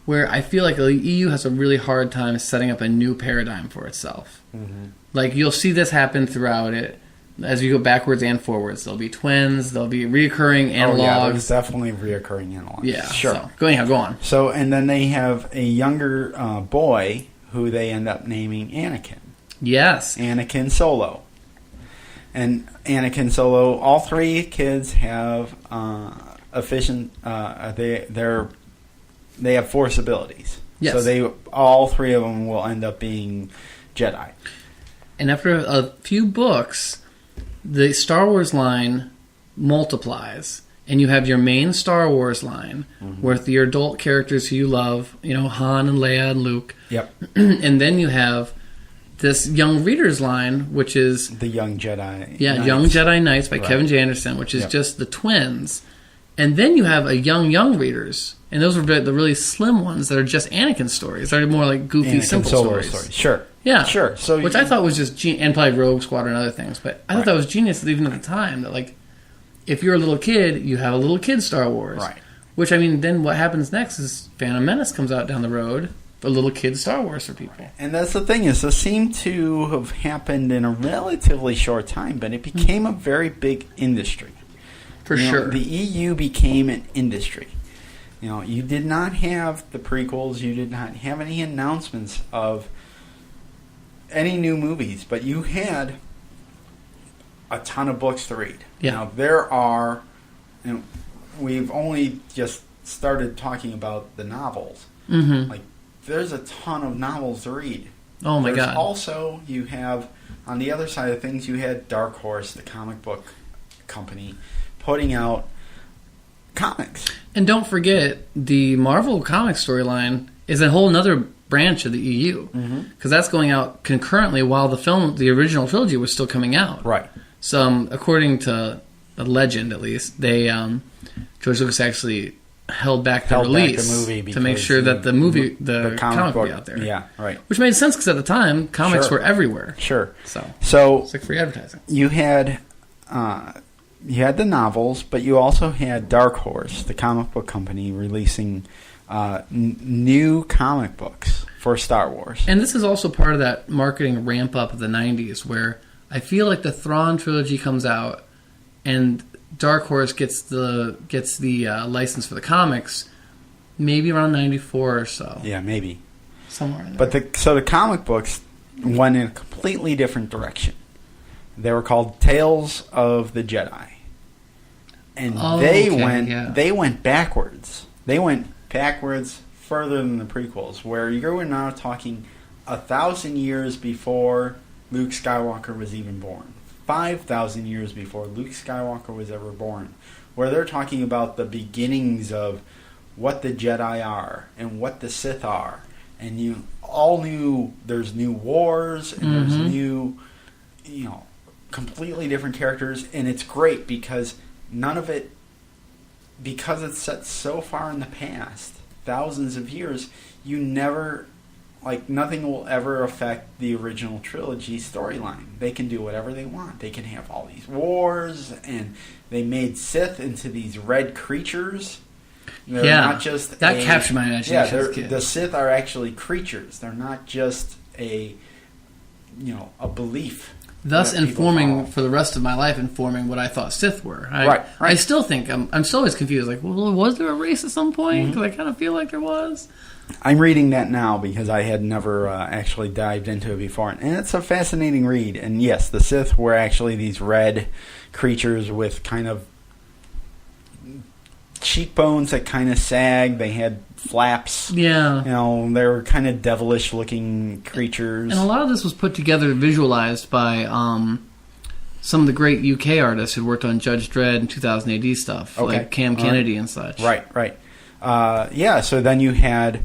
where I feel like the EU has a really hard time setting up a new paradigm for itself. Mm-hmm. Like, you'll see this happen throughout it. As you go backwards and forwards, there'll be twins, there'll be reoccurring analogs. Oh, yeah, there's definitely reoccurring analogs. Yeah, sure. So, go on. So, and then they have a younger boy who they end up naming Anakin. Yes. Anakin Solo. And Anakin Solo, all 3 kids have they have Force abilities. Yes. So all 3 of them will end up being Jedi. And after a few books, the Star Wars line multiplies, and you have your main Star Wars line with your adult characters who you love, Han and Leia and Luke. Yep. And then you have this young readers line, which is the Young Jedi. Yeah, Knights. Young Jedi Knights by Right. Kevin J. Anderson, which is just the twins. And then you have a young readers, and those are the really slim ones that are just Anakin stories. They're more like goofy, Anakin simple Solo stories. Sure. Yeah, sure. So which I thought was just and probably Rogue Squadron and other things, but I thought Right. that was genius even at the time. That like, if you're a little kid, you have a little kid Star Wars, Right. Which I mean, then what happens next is Phantom Menace comes out down the road, a little kid Star Wars for people. And that's the thing is, this seemed to have happened in a relatively short time, but it became a very big industry. For sure. The EU became an industry. You did not have the prequels. You did not have any announcements of any new movies, but you had a ton of books to read. Yeah. Now, there are, we've only just started talking about the novels. Mm-hmm. Like, there's a ton of novels to read. Oh my There's God. Also, you have, on the other side of things, you had Dark Horse, the comic book company, putting out comics. And don't forget, the Marvel comic storyline is a whole other branch of the EU. Because that's going out concurrently while the original trilogy was still coming out. Right. So, according to the legend, at least, George Lucas actually held back the release the movie to make sure that the comic would be out there. Yeah, right. Which made sense because at the time, comics Sure. were everywhere. Sure. So it's like free advertising. You had the novels, but you also had Dark Horse, the comic book company, releasing new comic books for Star Wars. And this is also part of that marketing ramp up of the 90s where I feel like the Thrawn trilogy comes out and Dark Horse gets the license for the comics maybe around 94 or so. Yeah, maybe. Somewhere in there. But the comic books went in a completely different direction. They were called Tales of the Jedi. And they went backwards. They went backwards further than the prequels, where you're now talking 1,000 years before Luke Skywalker was even born. 5,000 years before Luke Skywalker was ever born. Where they're talking about the beginnings of what the Jedi are and what the Sith are. And you all knew there's new wars and there's new, completely different characters. And it's great because none of it, because it's set so far in the past, thousands of years, you never, nothing will ever affect the original trilogy storyline. They can do whatever they want. They can have all these wars, and they made Sith into these red creatures. They're not just that captured my imagination as a kid. The Sith are actually creatures. They're not just a belief. Thus informing, for the rest of my life, informing what I thought Sith were. Right. I still think, I'm still always confused. Like, well, was there a race at some point? Because I kind of feel like there was. I'm reading that now because I had never actually dived into it before. And it's a fascinating read. And yes, the Sith were actually these red creatures with kind of cheekbones that kind of sag. They had flaps. Yeah. They were kind of devilish looking creatures. And a lot of this was put together, visualized by some of the great UK artists who worked on Judge Dredd and 2000 AD stuff, like Cam Kennedy and such. Right. Yeah, so then you had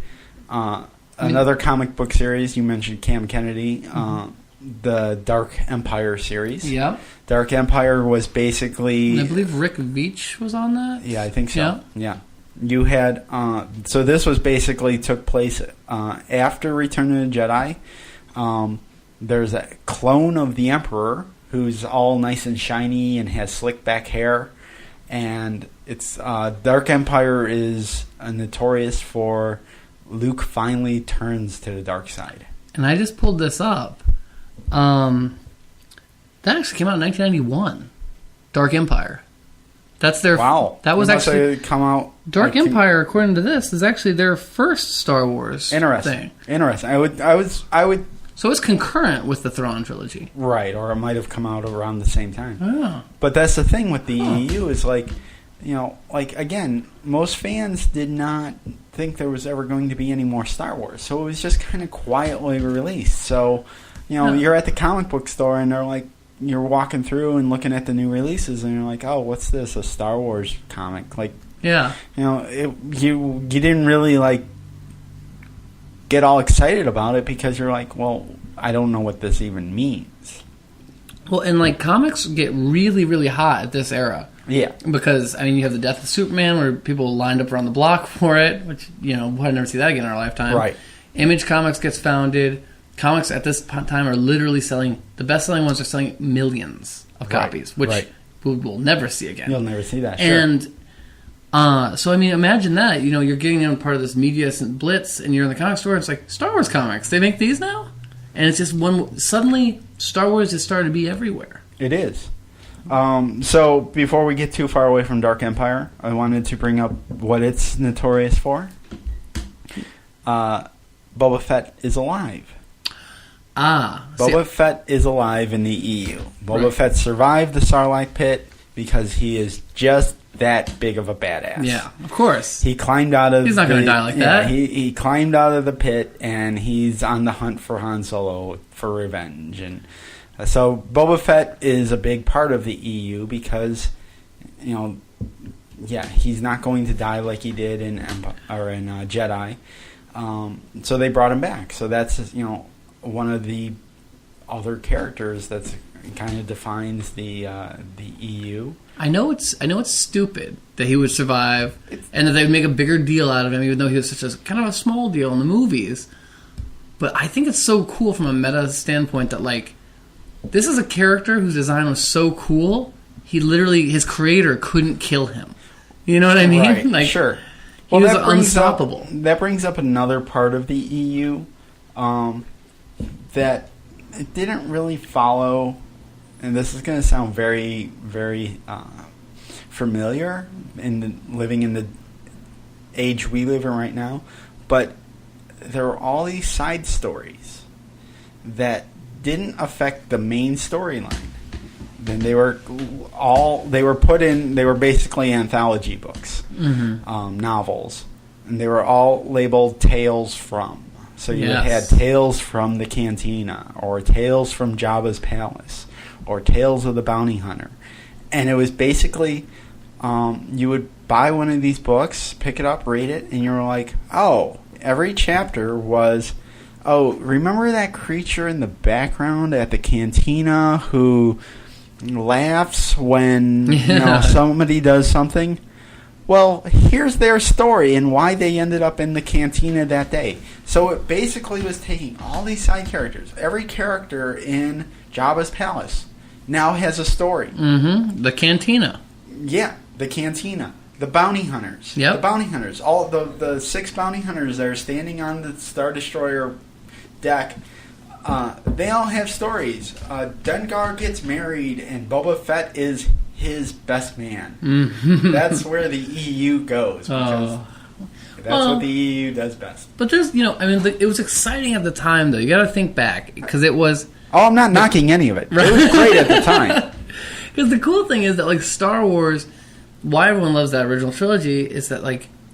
another comic book series. You mentioned Cam Kennedy, the Dark Empire series. Yep. Dark Empire was basically... And I believe Rick Veitch was on that? Yeah, I think so. Yeah. You had... so this was basically took place after Return of the Jedi. There's a clone of the Emperor who's all nice and shiny and has slick back hair. And it's Dark Empire is notorious for Luke finally turns to the dark side. And I just pulled this up. That actually came out in 1991. Dark Empire. That's their... Wow. That was actually... come out... Dark Empire, according to this, is actually their first Star Wars thing. Interesting. I would... So it's concurrent with the Thrawn trilogy. Right, or it might have come out around the same time. Oh. But that's the thing with the EU is again, most fans did not think there was ever going to be any more Star Wars. So it was just kind of quietly released. So, you're at the comic book store and they're like, you're walking through and looking at the new releases and you're like, oh, what's this? A Star Wars comic? Like, yeah. You didn't really get all excited about it because you're like, well, I don't know what this even means. Well, and comics get really, really hot at this era. Yeah. Because, you have the death of Superman where people lined up around the block for it, which, we'll never see that again in our lifetime. Right. Image Comics gets founded. Comics at this time are literally selling, the best-selling ones are selling millions of copies, which we'll never see again. You'll never see that, sure. And, so, imagine that. You're getting part of this media blitz, and you're in the comic store, and it's like, Star Wars comics, they make these now? And it's just suddenly, Star Wars has started to be everywhere. It is. So, before we get too far away from Dark Empire, I wanted to bring up what it's notorious for. Boba Fett is alive. Boba Fett is alive in the EU. Boba Fett survived the Sarlacc pit because he is just that big of a badass. Yeah, of course. He climbed out of... He's not going to die like that. He climbed out of the pit, and he's on the hunt for Han Solo for revenge. And so Boba Fett is a big part of the EU because, he's not going to die like he did in Jedi. So they brought him back. So that's, one of the other characters that's kind of defines the EU. I know it's stupid that he would survive and that they would make a bigger deal out of him, even though he was such a kind of a small deal in the movies. But I think it's so cool from a meta standpoint that this is a character whose design was so cool. He literally, his creator couldn't kill him. You know what I mean? Right. Sure. He was unstoppable. That brings up another part of the EU that it didn't really follow, and this is going to sound very, very familiar living in the age we live in right now, but there were all these side stories that didn't affect the main storyline. Then they were basically anthology books, novels, and they were all labeled Tales from. So you had Tales from the Cantina, or Tales from Jabba's Palace, or Tales of the Bounty Hunter. And it was basically, you would buy one of these books, pick it up, read it, and you were like, oh, every chapter was, oh, remember that creature in the background at the cantina who laughs when somebody does something? Well, here's their story and why they ended up in the cantina that day. So it basically was taking all these side characters. Every character in Jabba's palace now has a story. Mm-hmm. The cantina. Yeah, the cantina. The bounty hunters. Yep. The bounty hunters. All the 6 bounty hunters that are standing on the Star Destroyer deck, they all have stories. Dengar gets married and Boba Fett is his best man. Mm-hmm. That's where the EU goes. Because that's what the EU does best. But there's, it was exciting at the time, though. You got to think back, because it was... Oh, I'm not knocking any of it. It was great at the time. Because the cool thing is that, Star Wars, why everyone loves that original trilogy is that,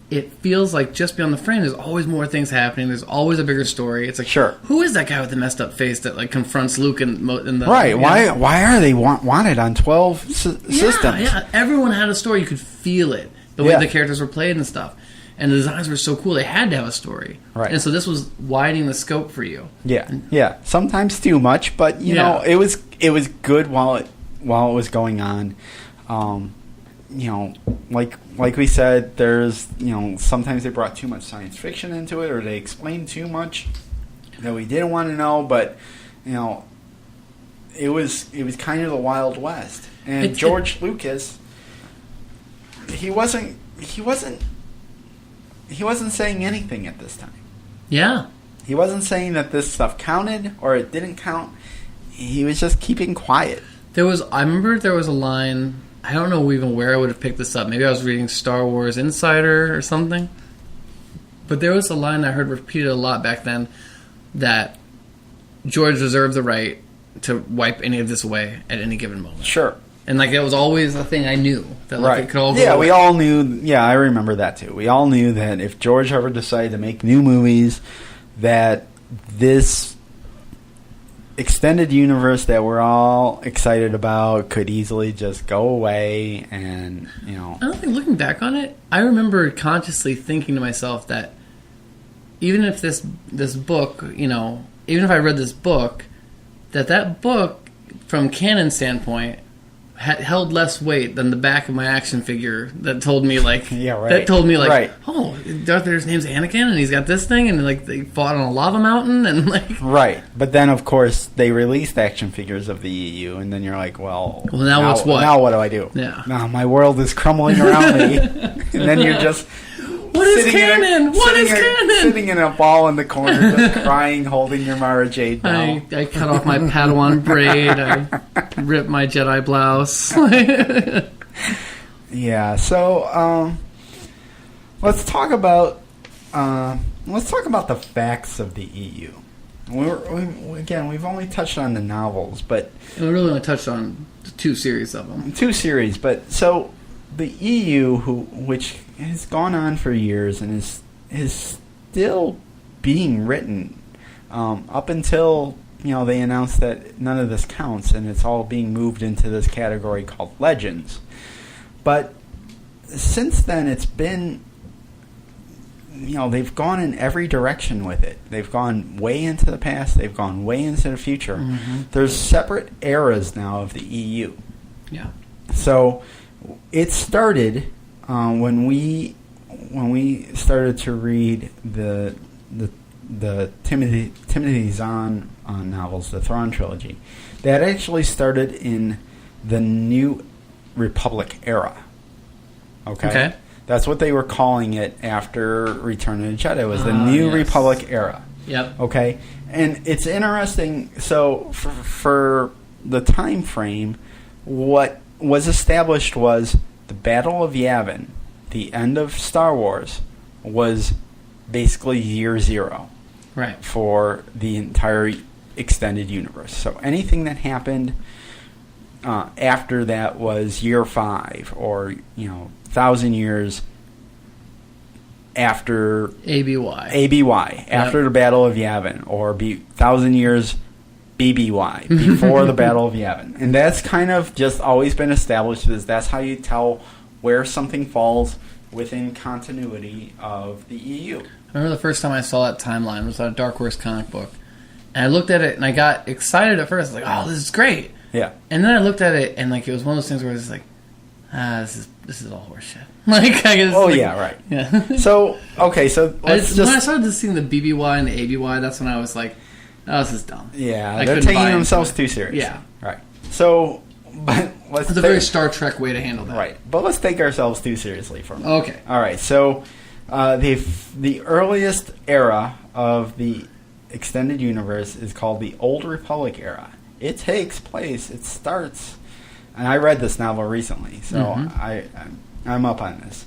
it feels like just beyond the frame, there's always more things happening. There's always a bigger story. It's like, Sure. Who is that guy with the messed up face that like confronts Luke in the Right? Why are they wanted on 12 systems? Yeah, everyone had a story. You could feel it the way the characters were played and stuff, and the designs were so cool. They had to have a story, right? And so this was widening the scope for you. Yeah. Sometimes too much, but you know, it was good while it was going on. You know, like we said, there's, you know, sometimes they brought too much science fiction into it, or they explained too much that we didn't want to know. But you know, it was kind of the Wild West, and George Lucas, he wasn't saying anything at this time. Yeah, he wasn't saying that this stuff counted or it didn't count. He was just keeping quiet. I remember there was a line. I don't know even where I would have picked this up. Maybe I was reading Star Wars Insider or something. But there was a line I heard repeated a lot back then that George reserved the right to wipe any of this away at any given moment. Sure. And like it was always a thing I knew that like it could all go away. We all knew. Yeah, I remember that too. We all knew that if George ever decided to make new movies, that this extended universe that we're all excited about could easily just go away. And you know, I don't think, looking back on it, I remember consciously thinking to myself that even if this book, you know, even if I read this book, that book from canon standpoint held less weight than the back of my action figure that told me like oh, Darth Vader's name's Anakin and he's got this thing and like they fought on a lava mountain and like but then of course they released action figures of the EU and then you're like well now what's what? Now what do I do? Now my world is crumbling around me and then you're just What is canon? Sitting in a ball in the corner, just crying, holding your Mara Jade doll. I cut off my Padawan braid. I ripped my Jedi blouse. Yeah. So let's talk about the facts of the EU. We've only touched on the novels, but we really only touched on 2 series of them. 2 series, but so the EU, which has gone on for years and is still being written up until they announced that none of this counts and it's all being moved into this category called Legends. But since then, it's been they've gone in every direction with it. They've gone way into the past. They've gone way into the future. Mm-hmm. There's separate eras now of the EU. Yeah. So it started when we started to read the Timothy Zahn novels, the Thrawn trilogy. That actually started in the New Republic era. Okay. That's what they were calling it after Return of the Jedi. Was the New Republic era. Yep. Okay. And it's interesting. So for the time frame, what was established was the Battle of Yavin, the end of Star Wars, was basically year 0, right, for the entire extended universe. So anything that happened after that was year 5, or 1,000 years after ABY after the Battle of Yavin, or 1,000 years BBY, before the Battle of Yavin. And that's kind of just always been established, as that's how you tell where something falls within continuity of the EU. I remember the first time I saw that timeline was on a Dark Horse comic book. And I looked at it and I got excited at first, like, oh, this is great. Yeah. And then I looked at it and like it was one of those things where it's like, this is all horseshit. Like, I guess. Oh, like, yeah, right. Yeah. So, okay, so let's when I started seeing the BBY and the ABY, that's when I was like, oh, this is dumb. Yeah, they're taking themselves too serious. Yeah. Right. So, but let's... It's a very Star Trek way to handle that. Right. But let's take ourselves too seriously for a minute. Okay. All right. So, the earliest era of the extended universe is called the Old Republic era. It takes place, it starts... And I read this novel recently, so I'm up on this.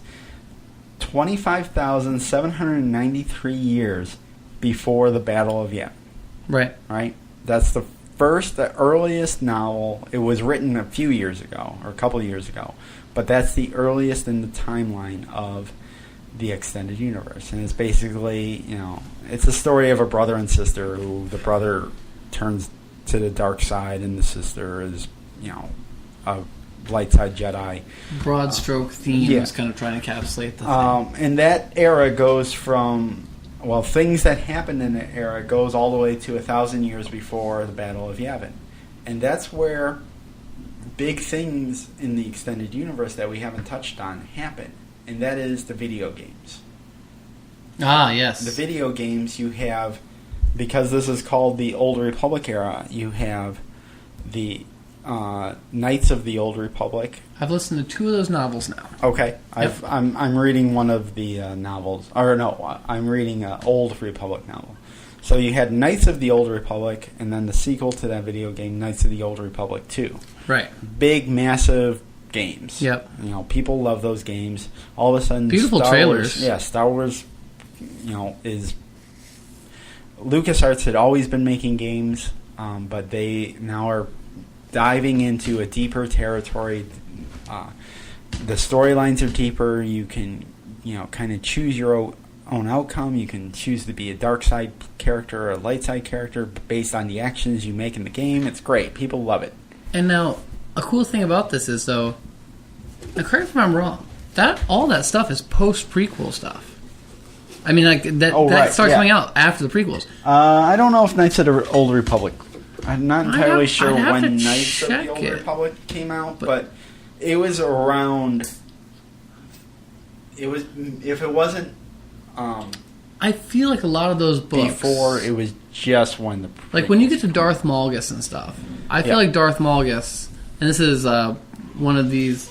25,793 years before the Battle of Yavin. Right. Right? That's the earliest novel. It was written a few years ago, or a couple of years ago. But that's the earliest in the timeline of the extended universe, and it's basically, it's a story of a brother and sister who the brother turns to the dark side, and the sister is, a light side Jedi. Broad stroke themes, kind of trying to encapsulate the thing. And that era goes from, things that happened in that era goes all the way to 1,000 years before the Battle of Yavin. And that's where big things in the extended universe that we haven't touched on happen. And that is the video games. Ah, yes. The video games you have, because this is called the Old Republic era, you have the Knights of the Old Republic. I've listened to 2 of those novels now. Okay. I'm reading one of the novels. Or no, I'm reading an Old Republic novel. So you had Knights of the Old Republic, and then the sequel to that video game, Knights of the Old Republic 2. Right. Big, massive games. Yep. People love those games. All of a sudden, beautiful Star trailers. Wars, Star Wars, is... LucasArts had always been making games, but they now are diving into a deeper territory. The storylines are deeper. You can, kind of choose your own outcome. You can choose to be a dark side character or a light side character based on the actions you make in the game. It's great. People love it. And now, a cool thing about this is, though, correct me if I'm wrong, all that stuff is post-prequel stuff. I mean, that starts coming out after the prequels. I don't know if Knights of the Old Republic. I'm not entirely sure when Knights of the Old Republic came out, but it was around. If it wasn't. I feel like a lot of those books before it was just when the when you get to Darth Malgus and stuff. I feel like Darth Malgus, and this is one of these.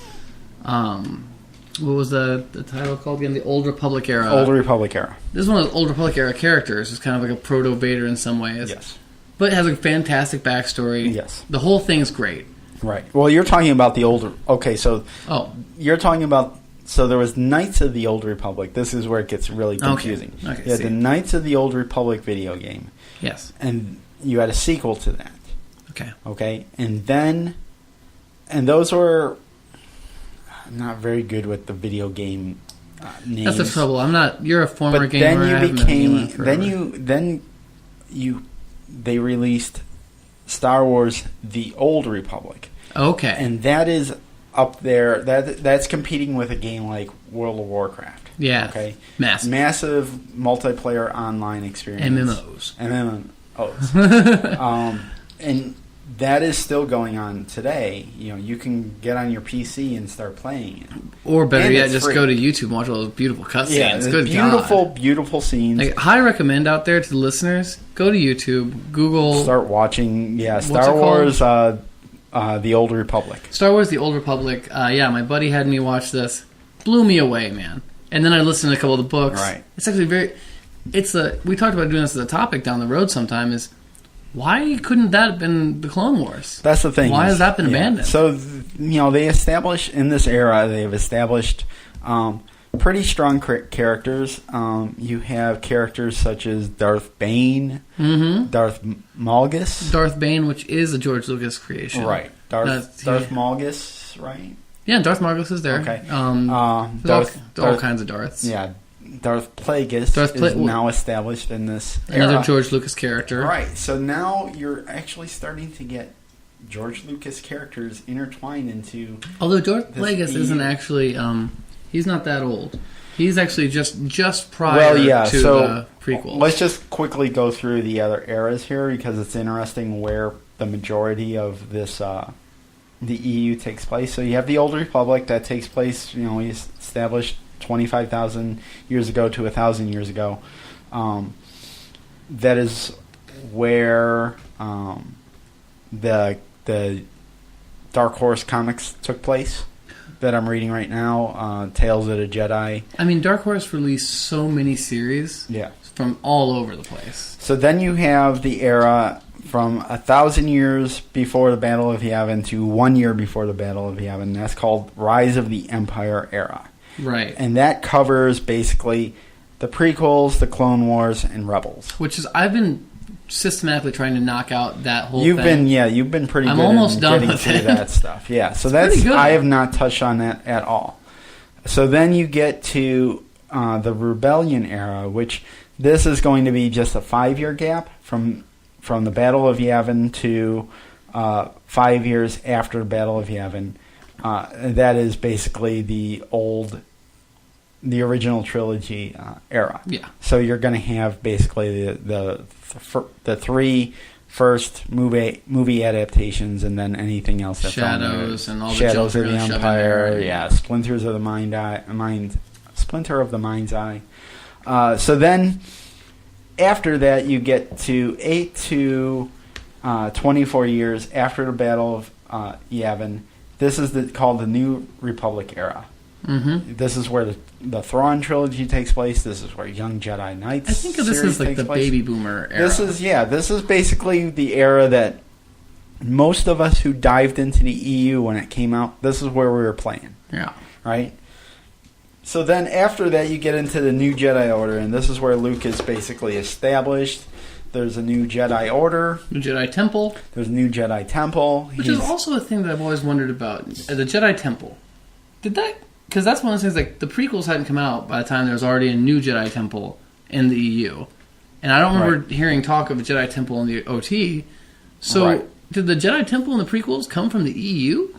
What was the title called again? The Old Republic era. Old Republic era. This is one of those Old Republic era characters. It's kind of like a proto Vader in some ways. Yes. But it has a fantastic backstory. Yes. The whole thing's great. Right. Well, you're talking about the older. Okay, so. Oh. You're talking about. So there was Knights of the Old Republic. This is where it gets really confusing. Okay. You had the Knights of the Old Republic video game. Yes. And you had a sequel to that. Okay. Okay. And then. And those were. I'm not very good with the video game names. That's the trouble. I'm not. You're a former but gamer. Then you became. They released Star Wars: The Old Republic. Okay. And that is up there. That's competing with a game like World of Warcraft. Yeah. Okay. Massive multiplayer online experience. MMOs. And that is still going on today. You can get on your PC and start playing it. Or better yet, just go to YouTube and watch all those beautiful cutscenes. Yeah, good beautiful scenes. Highly recommend out there to the listeners, go to YouTube, Google... Start watching, Star Wars, The Old Republic. Star Wars, The Old Republic. My buddy had me watch this. Blew me away, man. And then I listened to a couple of the books. Right. It's actually we talked about doing this as a topic down the road sometime, is... Why couldn't that have been the Clone Wars? That's the thing. Why has that been abandoned? So, they established, in this era, they've established pretty strong characters. You have characters such as Darth Bane, Darth Malgus. Darth Bane, which is a George Lucas creation. Right. Darth Malgus, right? Yeah, Darth Malgus is there. Okay. All kinds of Darths. Yeah. Darth Plagueis is now established in this another era. George Lucas character. Right. So now you're actually starting to get George Lucas characters intertwined into... Although Darth Plagueis isn't actually... he's not that old. He's actually just prior to the prequel. Let's just quickly go through the other eras here, because it's interesting where the majority of this... the EU takes place. So you have the Old Republic that takes place, we established 25,000 years ago to 1,000 years ago. That is where the Dark Horse comics took place that I'm reading right now. Tales of the Jedi. I mean, Dark Horse released so many series from all over the place. So then you have the era from 1,000 years before the Battle of Yavin to 1 year before the Battle of Yavin. That's called Rise of the Empire era. Right. And that covers basically the prequels, the Clone Wars, and Rebels. Which is, I've been systematically trying to knock out that whole thing. You've been pretty good. I'm almost done getting with through it. that stuff. Yeah, so that's, I have not touched on that at all. So then you get to the Rebellion era, which this is going to be just a 5-year gap from the Battle of Yavin to 5 years after the Battle of Yavin. That is basically the original trilogy era. Yeah. So you're going to have basically the 3 first movie adaptations, and then anything else that's Shadows and all the Shadows of the junk Empire, Splinters of the Splinter of the Mind's Eye. So then, after that, you get to 8 to 24 years after the Battle of Yavin. This is called the New Republic era. Mm-hmm. This is where the Thrawn trilogy takes place. This is where Young Jedi Knights. I think of this as like the baby boomer era. This is basically the era that most of us who dived into the EU when it came out, this is where we were playing. Yeah. Right? So then after that you get into the New Jedi Order, and this is where Luke is basically established. There's a new Jedi Order. New Jedi Temple. There's a new Jedi Temple. Which is also a thing that I've always wondered about. The Jedi Temple. Because that's one of those things, like, the prequels hadn't come out by the time there was already a new Jedi Temple in the EU. And I don't remember hearing talk of a Jedi Temple in the OT. So, did the Jedi Temple in the prequels come from the EU?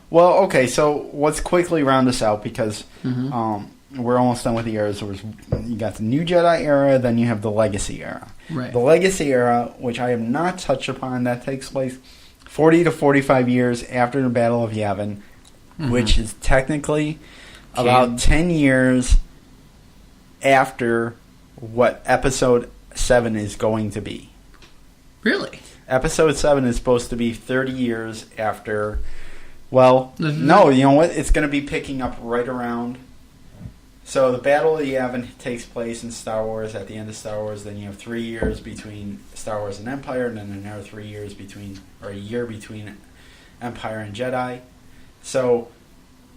Well, okay, so let's quickly round this out, because we're almost done with the eras. You got the New Jedi era, then you have the Legacy era. Right. The Legacy era, which I have not touched upon, that takes place 40 to 45 years after the Battle of Yavin, which is technically about 10 years after what Episode 7 is going to be. Really? Episode 7 is supposed to be 30 years after... Well, no, you know what? It's going to be picking up right around... So the Battle of Yavin takes place in Star Wars at the end of Star Wars. Then you have 3 years between Star Wars and Empire, and then another 3 years a year between Empire and Jedi. So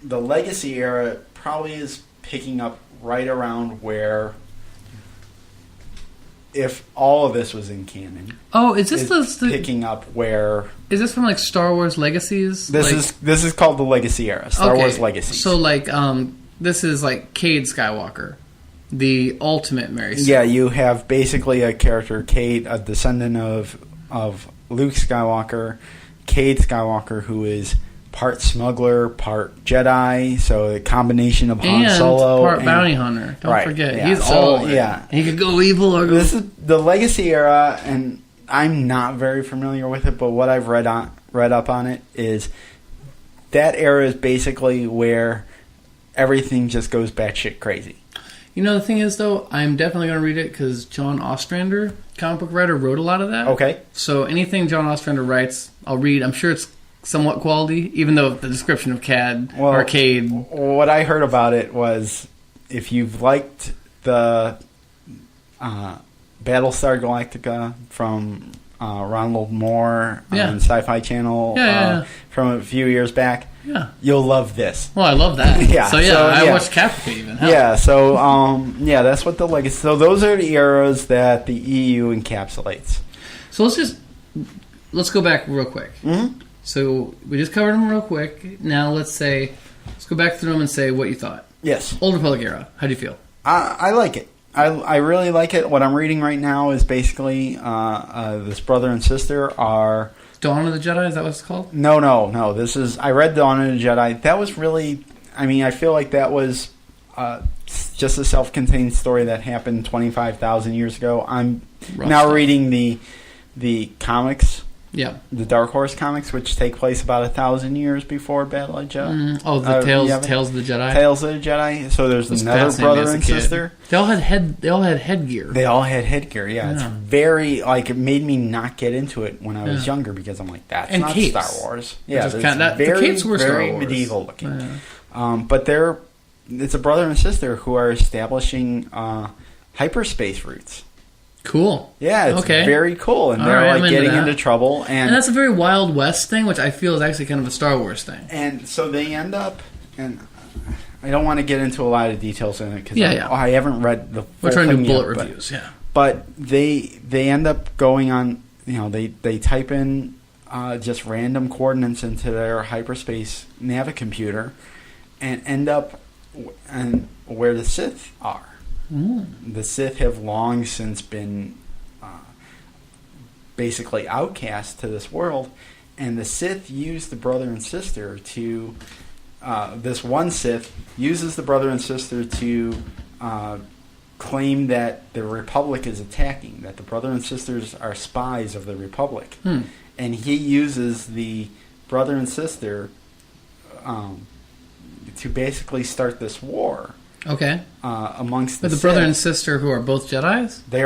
the Legacy era probably is picking up right around where, if all of this was in canon. Oh, is this picking up where? Is this from like Star Wars Legacies? This is called the Legacy era. Star Wars Legacies. So like this is like Cade Skywalker, the ultimate Mary Sue. Yeah, you have basically a character, Cade, a descendant of Luke Skywalker, Cade Skywalker, who is part smuggler, part Jedi, so a combination of Han Solo part bounty hunter. Don't forget, yeah. He's all of it. Yeah. He could go evil or go... This is the Legacy era, and I'm not very familiar with it, but what I've read up on it is that era is basically where everything just goes batshit crazy. You know, the thing is, though, I'm definitely going to read it because John Ostrander, comic book writer, wrote a lot of that. Okay. So anything John Ostrander writes, I'll read. I'm sure it's somewhat quality, even though the description of Arcade. What I heard about it was, if you've liked the Battlestar Galactica from Ronald Moore on Sci-Fi Channel from a few years back, you'll love this. Well, I love that. I watched Caprica even. Hell. Yeah, so that's what the Legacy. So those are the eras that the EU encapsulates. So let's go back real quick. Mm-hmm. So we just covered them real quick. Now let's go back through them and say what you thought. Yes. Old Republic era. How do you feel? I like it. I really like it. What I'm reading right now is basically this brother and sister are... Dawn of the Jedi? Is that what it's called? No. I read Dawn of the Jedi. That was really... I feel like that was just a self-contained story that happened 25,000 years ago. I'm now reading the comics. Yeah, the Dark Horse comics, which take place about 1,000 years before Battle of Jedi. The Tales of the Jedi. Tales of the Jedi. So there's another brother and sister. They all had headgear. They all had headgear. Yeah, it's very it made me not get into it when I was younger because I'm like, that's not capes. Star Wars. Yeah, it's the capes were very Star Wars. Medieval looking. Yeah. But it's a brother and sister who are establishing hyperspace routes. Cool. Yeah, it's very cool. And they're getting into trouble. And that's a very Wild West thing, which I feel is actually kind of a Star Wars thing. And so they end up, and I don't want to get into a lot of details in it because I haven't read the full We're trying to do bullet yet, reviews, But they end up going on, they type in just random coordinates into their hyperspace navicomputer and end up and where the Sith are. The Sith have long since been basically outcast to this world, and the Sith use the brother and sister to. This one Sith uses the brother and sister to claim that the Republic is attacking, that the brother and sisters are spies of the Republic. And he uses the brother and sister to basically start this war. Okay. Amongst the But the Sith. brother and sister who are both Jedis? They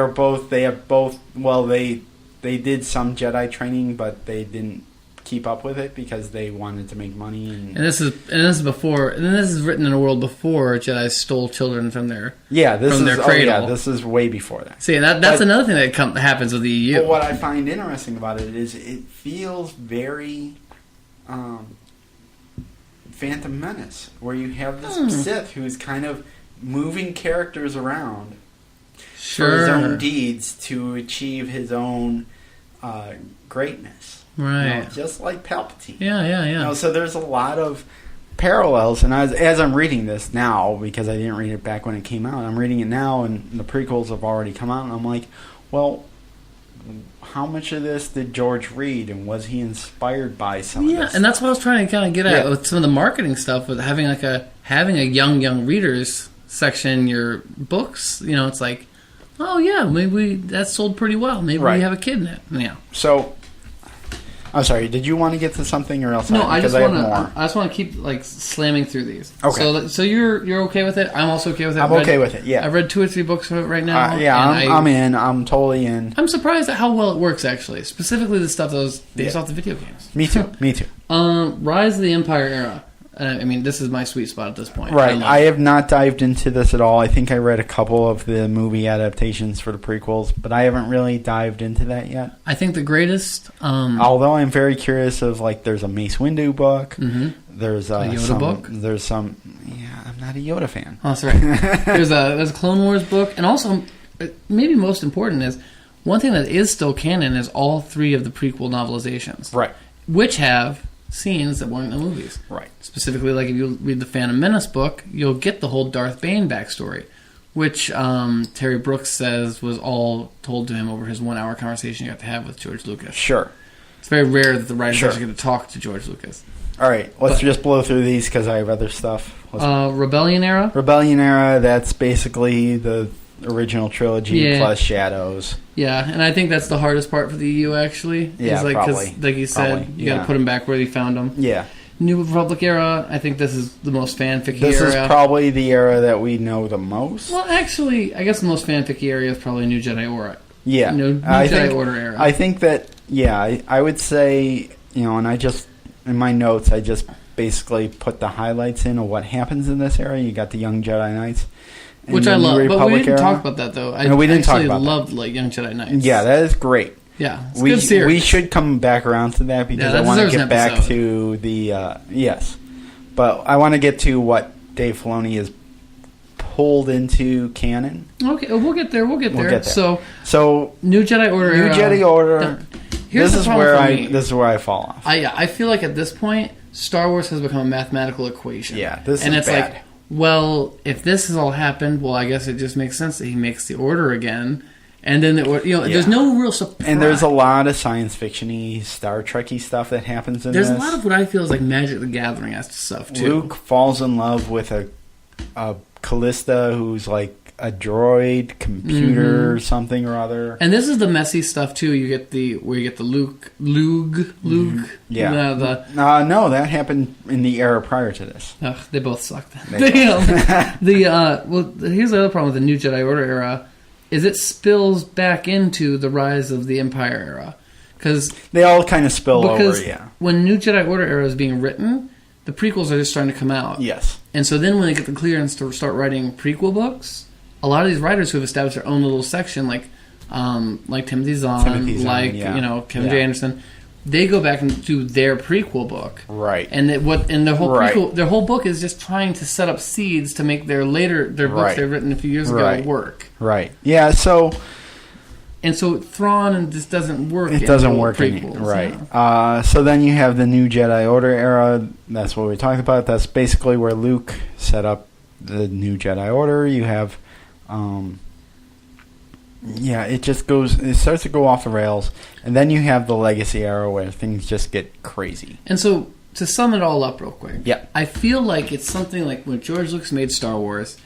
have both, well, they did some Jedi training, but they didn't keep up with it because they wanted to make money. And this is written in a world before Jedi stole children from their their cradle. Oh yeah, this is way before that. See, that's another thing that happens with the EU. But what I find interesting about it is it feels very Phantom Menace, where you have this Sith who's kind of moving characters around for his own deeds to achieve his own greatness. Right. Just like Palpatine. Yeah. So there's a lot of parallels, and as I'm reading this now, because I didn't read it back when it came out, I'm reading it now, and the prequels have already come out, and I'm like, well, how much of this did George read, and was he inspired by some of this? Yeah, and that's what I was trying to kind of get at with some of the marketing stuff, with having a young readers section in your books. It's like, oh yeah, maybe that sold pretty well. Maybe we have a kid in it. Yeah. So, I'm sorry. Did you want to get to something or else? No, I just want to. I just want to keep slamming through these. Okay. So you're okay with it? I'm also okay with it. I'm okay with it. Yeah. I've read 2 or 3 books of it right now. I'm in. I'm totally in. I'm surprised at how well it works. Actually, specifically the stuff that was based off the video games. Me too. Me too. Rise of the Empire era. This is my sweet spot at this point. Right. I have not dived into this at all. I think I read a couple of the movie adaptations for the prequels, but I haven't really dived into that yet. I think the greatest... although I'm very curious of, there's a Mace Windu book. Mm-hmm. There's a Yoda book? There's some... Yeah, I'm not a Yoda fan. Oh, sorry. There's a Clone Wars book, and also, maybe most important is, one thing that is still canon is all 3 of the prequel novelizations. Right. Which have scenes that weren't in the movies. Right. Specifically, if you read the Phantom Menace book, you'll get the whole Darth Bane backstory, which Terry Brooks says was all told to him over his 1-hour conversation he got to have with George Lucas. Sure. It's very rare that the writers actually get to talk to George Lucas. All right, let's just blow through these because I have other stuff. Rebellion era? Rebellion era, that's basically the original trilogy plus Shadows. Yeah, and I think that's the hardest part for the EU, actually. Yeah, probably. Because, like you said, you got to put them back where you found them. Yeah. New Republic era, I think this is the most fanfic era. This is probably the era that we know the most. Well, actually, I guess the most fanfic area is probably New Jedi Order. Yeah. New Jedi Order era. I think that, I would say, and I just, in my notes, I just basically put the highlights in of what happens in this era. You got the Young Jedi Knights. Which I love, but we didn't talk about that, though. No, we didn't talk about that. I loved Young Jedi Knights. Yeah, that is great. Yeah, it's a good series. We should come back around to that because I want to get back to the... yes. But I want to get to what Dave Filoni has pulled into canon. Okay, we'll get there. We'll get there. So New Jedi Order era. New Jedi Order. This is where I fall off. I feel like at this point, Star Wars has become a mathematical equation. Yeah, this is bad. Like, well, if this has all happened, well, I guess it just makes sense that he makes the Order again, and then there's no real surprise. And there's a lot of science fiction-y, Star Trek-y stuff that happens in this. There's a lot of what I feel is like Magic the Gathering-esque stuff too. Luke falls in love with a Callista who's like a droid computer or something or other. And this is the messy stuff too. You get the Luke. Yeah. No, that happened in the era prior to this. Ugh, they both sucked. Here's the other problem with the New Jedi Order era is it spills back into the Rise of the Empire era because they all kind of spill over. Yeah. When New Jedi Order era is being written, the prequels are just starting to come out. Yes. And so then when they get the clearance to start writing prequel books, a lot of these writers who have established their own little section, like Timothy Zahn, Kevin J. Anderson, they go back and do their prequel book, right? And their whole book is just trying to set up seeds to make their books they've written a few years ago work, right? Yeah, so Thrawn just doesn't work. It doesn't work prequels, right? Yeah. So then you have the New Jedi Order era. That's what we talked about. That's basically where Luke set up the new Jedi Order. You have, it starts to go off the rails, and then you have the Legacy era where things just get crazy. And so, to sum it all up real quick, yeah, I feel like it's something like when George Lucas made Star Wars,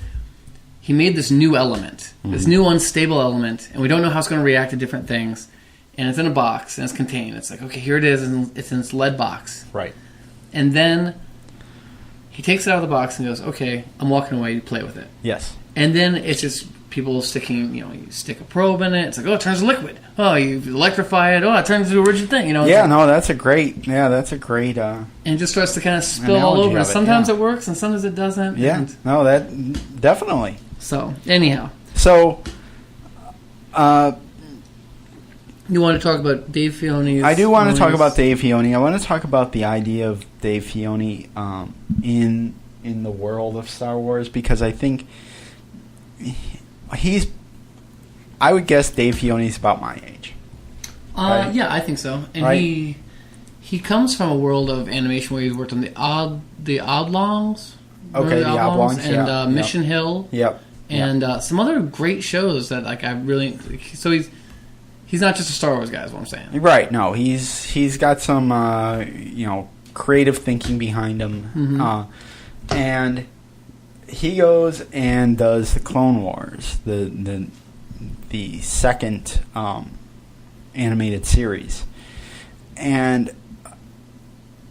he made this new element, this new unstable element, and we don't know how it's going to react to different things, and it's in a box, and it's contained. It's like, okay, here it is, and it's in this lead box. Right. And then he takes it out of the box and goes, okay, I'm walking away, you play with it. Yes. And then it's just people sticking, you stick a probe in it. It's like, oh, it turns to liquid. Oh, you electrify it. Oh, it turns into a rigid thing. That's a great. And it just starts to kind of spill all over. And sometimes it works, and sometimes it doesn't. Yeah. That definitely. So anyhow. So. You want to talk about Dave Filoni's... I do want to talk about Dave Filoni. I want to talk about the idea of Dave Filoni in the world of Star Wars, because I think I would guess Dave Filoni's about my age. Right? Yeah, I think so. And right? he comes from a world of animation where he worked on the Oddlongs. Okay, the Oblongs, and Mission Hill. Yep. And some other great shows that I really... So he's not just a Star Wars guy, is what I'm saying. Right. No, he's got some creative thinking behind him, and he goes and does the Clone Wars, the second animated series, and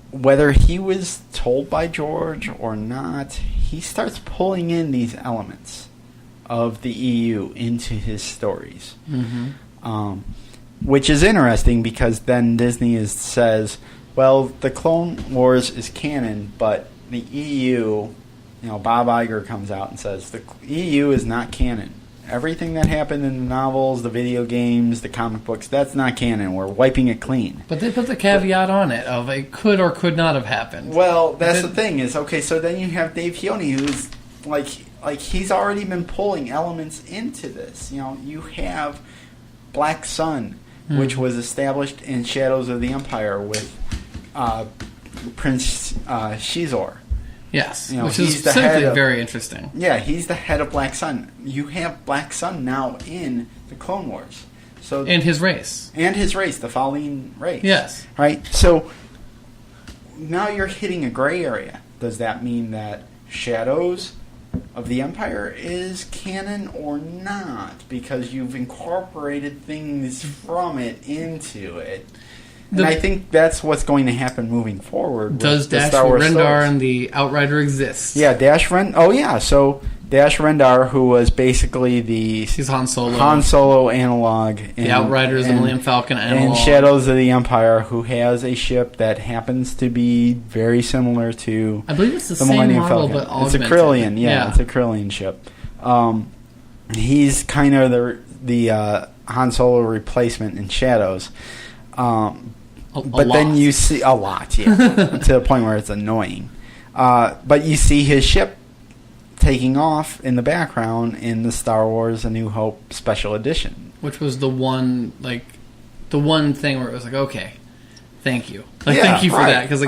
whether he was told by George or not, he starts pulling in these elements of the EU into his stories. Which is interesting, because then Disney says, well, the Clone Wars is canon, but the EU, Bob Iger comes out and says, the EU is not canon. Everything that happened in the novels, the video games, the comic books, that's not canon. We're wiping it clean. But they put the caveat on it of it could or could not have happened. Well, that's the thing is, okay, so then you have Dave Filoni, who's like he's already been pulling elements into this. You have Black Sun, which was established in Shadows of the Empire with Prince Shizor. Yes, which is specifically very interesting. Yeah, he's the head of Black Sun. You have Black Sun now in the Clone Wars. And his race. The Fallen race. Yes. Right? So now you're hitting a gray area. Does that mean that Shadows of the Empire is canon or not? Because you've incorporated things from it into it. And I think that's what's going to happen moving forward. Does Dash Rendar and the Outrider exist? Yeah, so Dash Rendar, who was basically he's Han Solo analog. The Outriders, the Millennium Falcon analog. And Shadows of the Empire, who has a ship that happens to be very similar to... I believe it's the same Millennium model, Falcon. but augmented. It's a Corellian, it's a Corellian ship. He's kind of the Han Solo replacement in Shadows. Then you see... A lot, to the point where it's annoying. But you see his ship taking off in the background in the Star Wars A New Hope Special Edition, which was the one thing where it was like, okay, thank you, thank you for that, because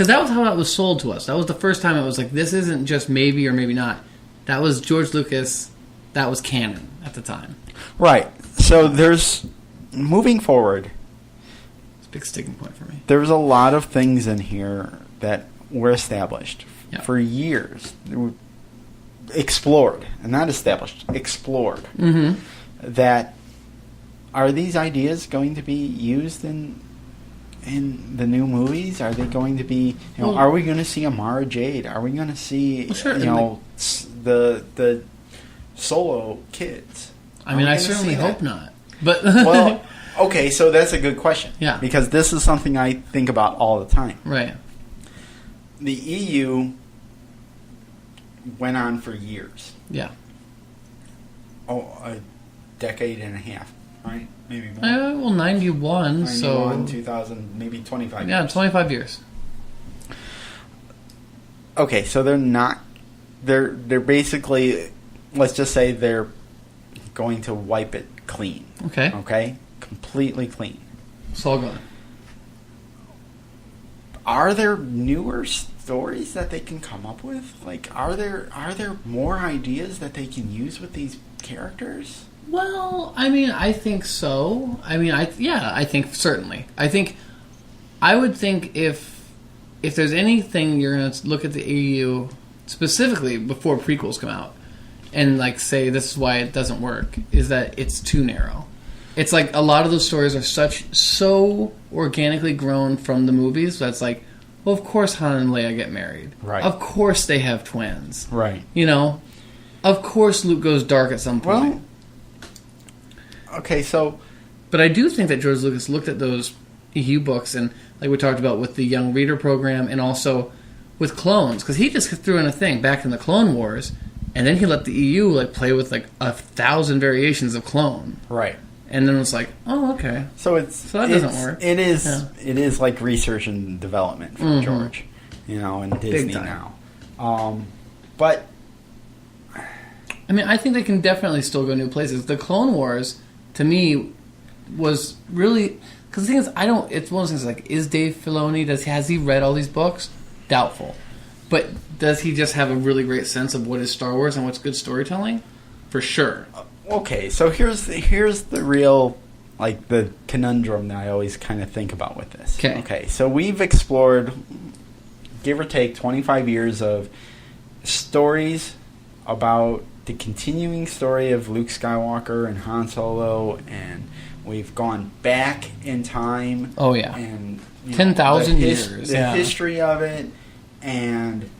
that was how it was sold to us. That was the first time it was like, this isn't just maybe or maybe not. That was George Lucas. That was canon at the time. Right. So there's moving forward. It's a big sticking point for me. There's a lot of things in here that were established for years. Explored, and not established, explored. That are these ideas going to be used in the new movies? Are they going to be? Are we going to see a Mara Jade? Are we going to see the Solo kids? I mean, I certainly hope not. But well, okay, so that's a good question. Yeah, because this is something I think about all the time. Right. The EU went on for years. Yeah. A decade and a half, right? Maybe more. 91, so 2000, maybe 25 years. Yeah, 25 years. Okay, so they're basically, let's just say they're going to wipe it clean. Okay? Completely clean. It's all gone. Are there newer stories that they can come up with? Like, are there more ideas that they can use with these characters? Well, I mean, I think so. I mean, I think certainly. I would think if there's anything you're going to look at the EU specifically before prequels come out and like say this is why it doesn't work, is that it's too narrow. It's like a lot of those stories are so organically grown from the movies that's like, well, of course Han and Leia get married. Right. Of course they have twins. Right. You know? Of course Luke goes dark at some point. Well, okay, so... But I do think that George Lucas looked at those EU books and, like we talked about with the Young Reader program and also with clones, because he just threw in a thing back in the Clone Wars, and then he let the EU like play with like 1,000 variations of clone. Right. And then it's like, oh, okay. So that doesn't work. It is like research and development for George, and Disney now. But I mean, I think they can definitely still go new places. The Clone Wars, to me, was really... Because the thing is, it's one of those things like, is Dave Filoni, has he read all these books? Doubtful. But does he just have a really great sense of what is Star Wars and what's good storytelling? For sure. Okay, so here's the real, like, the conundrum that I always kind of think about with this. Okay, so we've explored, give or take, 25 years of stories about the continuing story of Luke Skywalker and Han Solo, and we've gone back in time. Oh, yeah. And 10,000 years. The history of it, and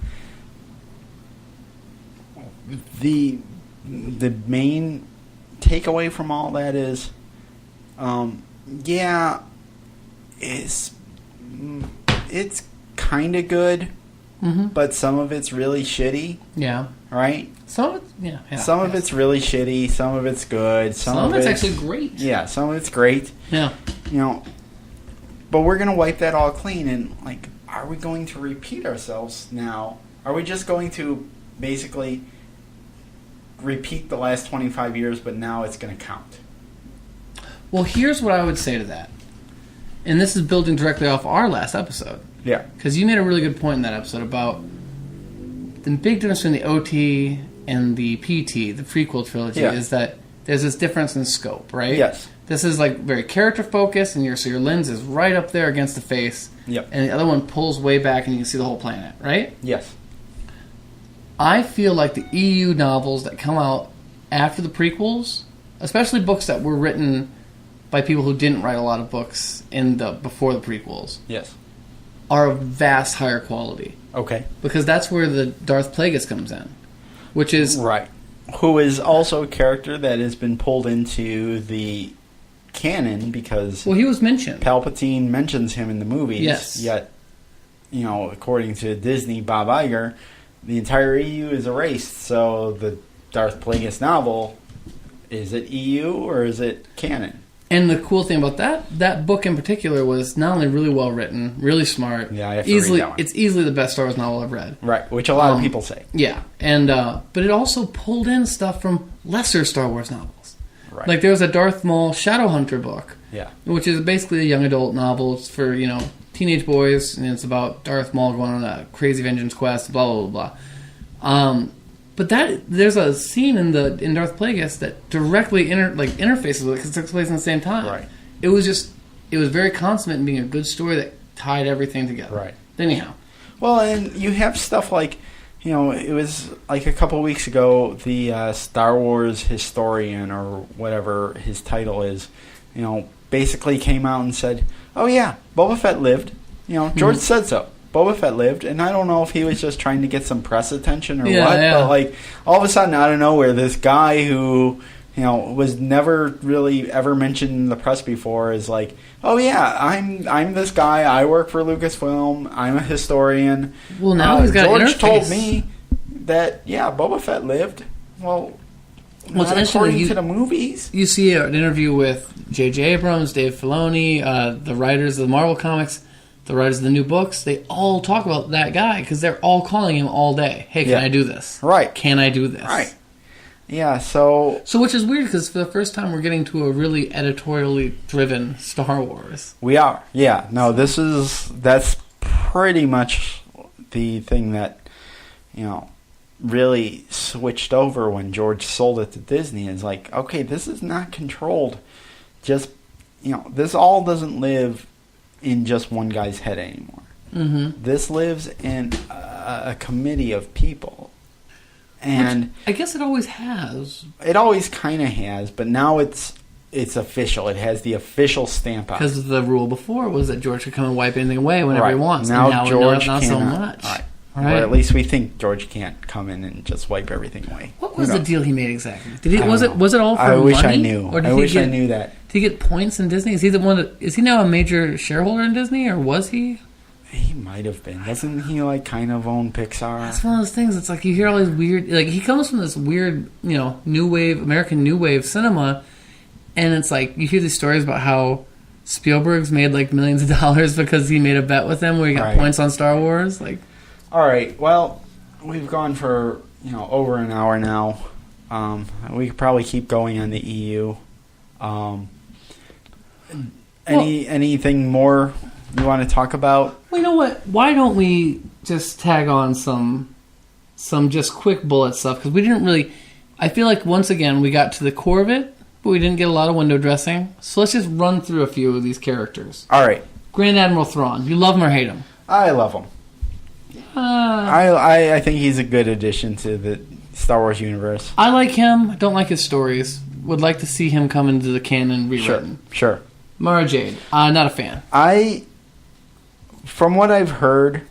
the main takeaway from all that is, it's kind of good, but some of it's really shitty. Yeah. Right? Some of it, Some of it's really shitty. Some of it's good. Some of it's actually great. Yeah, some of it's great. Yeah. But we're going to wipe that all clean, and, like, are we going to repeat ourselves now? Are we just going to basically repeat the last 25 years, but now it's going to count? Well, here's what I would say to that. And this is building directly off our last episode. Yeah. Because you made a really good point in that episode about the big difference between the OT and the PT, the prequel trilogy, is that there's this difference in scope, right? Yes. This is like very character focused, and so your lens is right up there against the face. Yep. And the other one pulls way back, and you can see the whole planet, right? Yes. I feel like the EU novels that come out after the prequels, especially books that were written by people who didn't write a lot of books before the prequels, yes, are of vast higher quality. Okay. Because that's where the Darth Plagueis comes in, which is right. Who is also a character that has been pulled into the canon because he was mentioned. Palpatine mentions him in the movies. Yes. Yet, according to Disney, Bob Iger, the entire EU is erased. So the Darth Plagueis novel, is it EU or is it canon? And the cool thing about that book in particular was not only really well written, really smart. Yeah, I have to read that one. It's easily the best Star Wars novel I've read. Right, which a lot of people say. Yeah, and but it also pulled in stuff from lesser Star Wars novels. Right. Like there was a Darth Maul Shadowhunter book. Yeah. Which is basically a young adult novel. It's for, teenage boys, and it's about Darth Maul going on a crazy vengeance quest, blah, blah, blah, blah. But there's a scene in Darth Plagueis that directly interfaces with it because it takes place in the same time. Right. It was very consummate in being a good story that tied everything together. Right. Anyhow. Well, and you have stuff like, it was like a couple weeks ago, the Star Wars historian or whatever his title is, basically came out and said, "Oh yeah, Boba Fett lived. George said so. Boba Fett lived," and I don't know if he was just trying to get some press attention or what, but like all of a sudden out of nowhere, this guy who was never really ever mentioned in the press before is like, "Oh yeah, I'm this guy. I work for Lucasfilm. I'm a historian." Well, now he's got George interface. told me that Boba Fett lived. Well, not according to the movies. You see an interview with J.J. Abrams, Dave Filoni, the writers of the Marvel comics. The writers of the new books, they all talk about that guy because they're all calling him all day. Hey, can I do this? Right. Can I do this? Right. Yeah, so which is weird because for the first time we're getting to a really editorially driven Star Wars. We are. Yeah. No, that's pretty much the thing that, really switched over when George sold it to Disney is like, okay, this is not controlled. Just, this all doesn't live in just one guy's head anymore. Mm-hmm. This lives in a committee of people. And which I guess it always has. It always kind of has, but now it's official. It has the official stamp on it. Because the rule before was that George could come and wipe anything away whenever he wants. Now George not so much. Right. Or at least we think George can't come in and just wipe everything away. What was the deal he made exactly? Was it all for money? I wish I knew. Or I wish I knew that. Did he get points in Disney? Is he the one is he now a major shareholder in Disney, or was he? He might have been. Doesn't he kind of own Pixar? That's one of those things. It's like you hear all these weird, he comes from this weird, new wave, American new wave cinema, and it's like you hear these stories about how Spielberg's made millions of dollars because he made a bet with him where he got points on Star Wars. All right. Well, we've gone for over an hour now. We could probably keep going on the EU. Anything more you want to talk about? Well, you know what? Why don't we just tag on some just quick bullet stuff? Because we didn't really... I feel like, once again, we got to the core of it, but we didn't get a lot of window dressing. So let's just run through a few of these characters. All right. Grand Admiral Thrawn. You love him or hate him? I love him. I think he's a good addition to the Star Wars universe. I like him. I don't like his stories. Would like to see him come into the canon rewritten. Sure. Mara Jade. Not a fan. From what I've heard,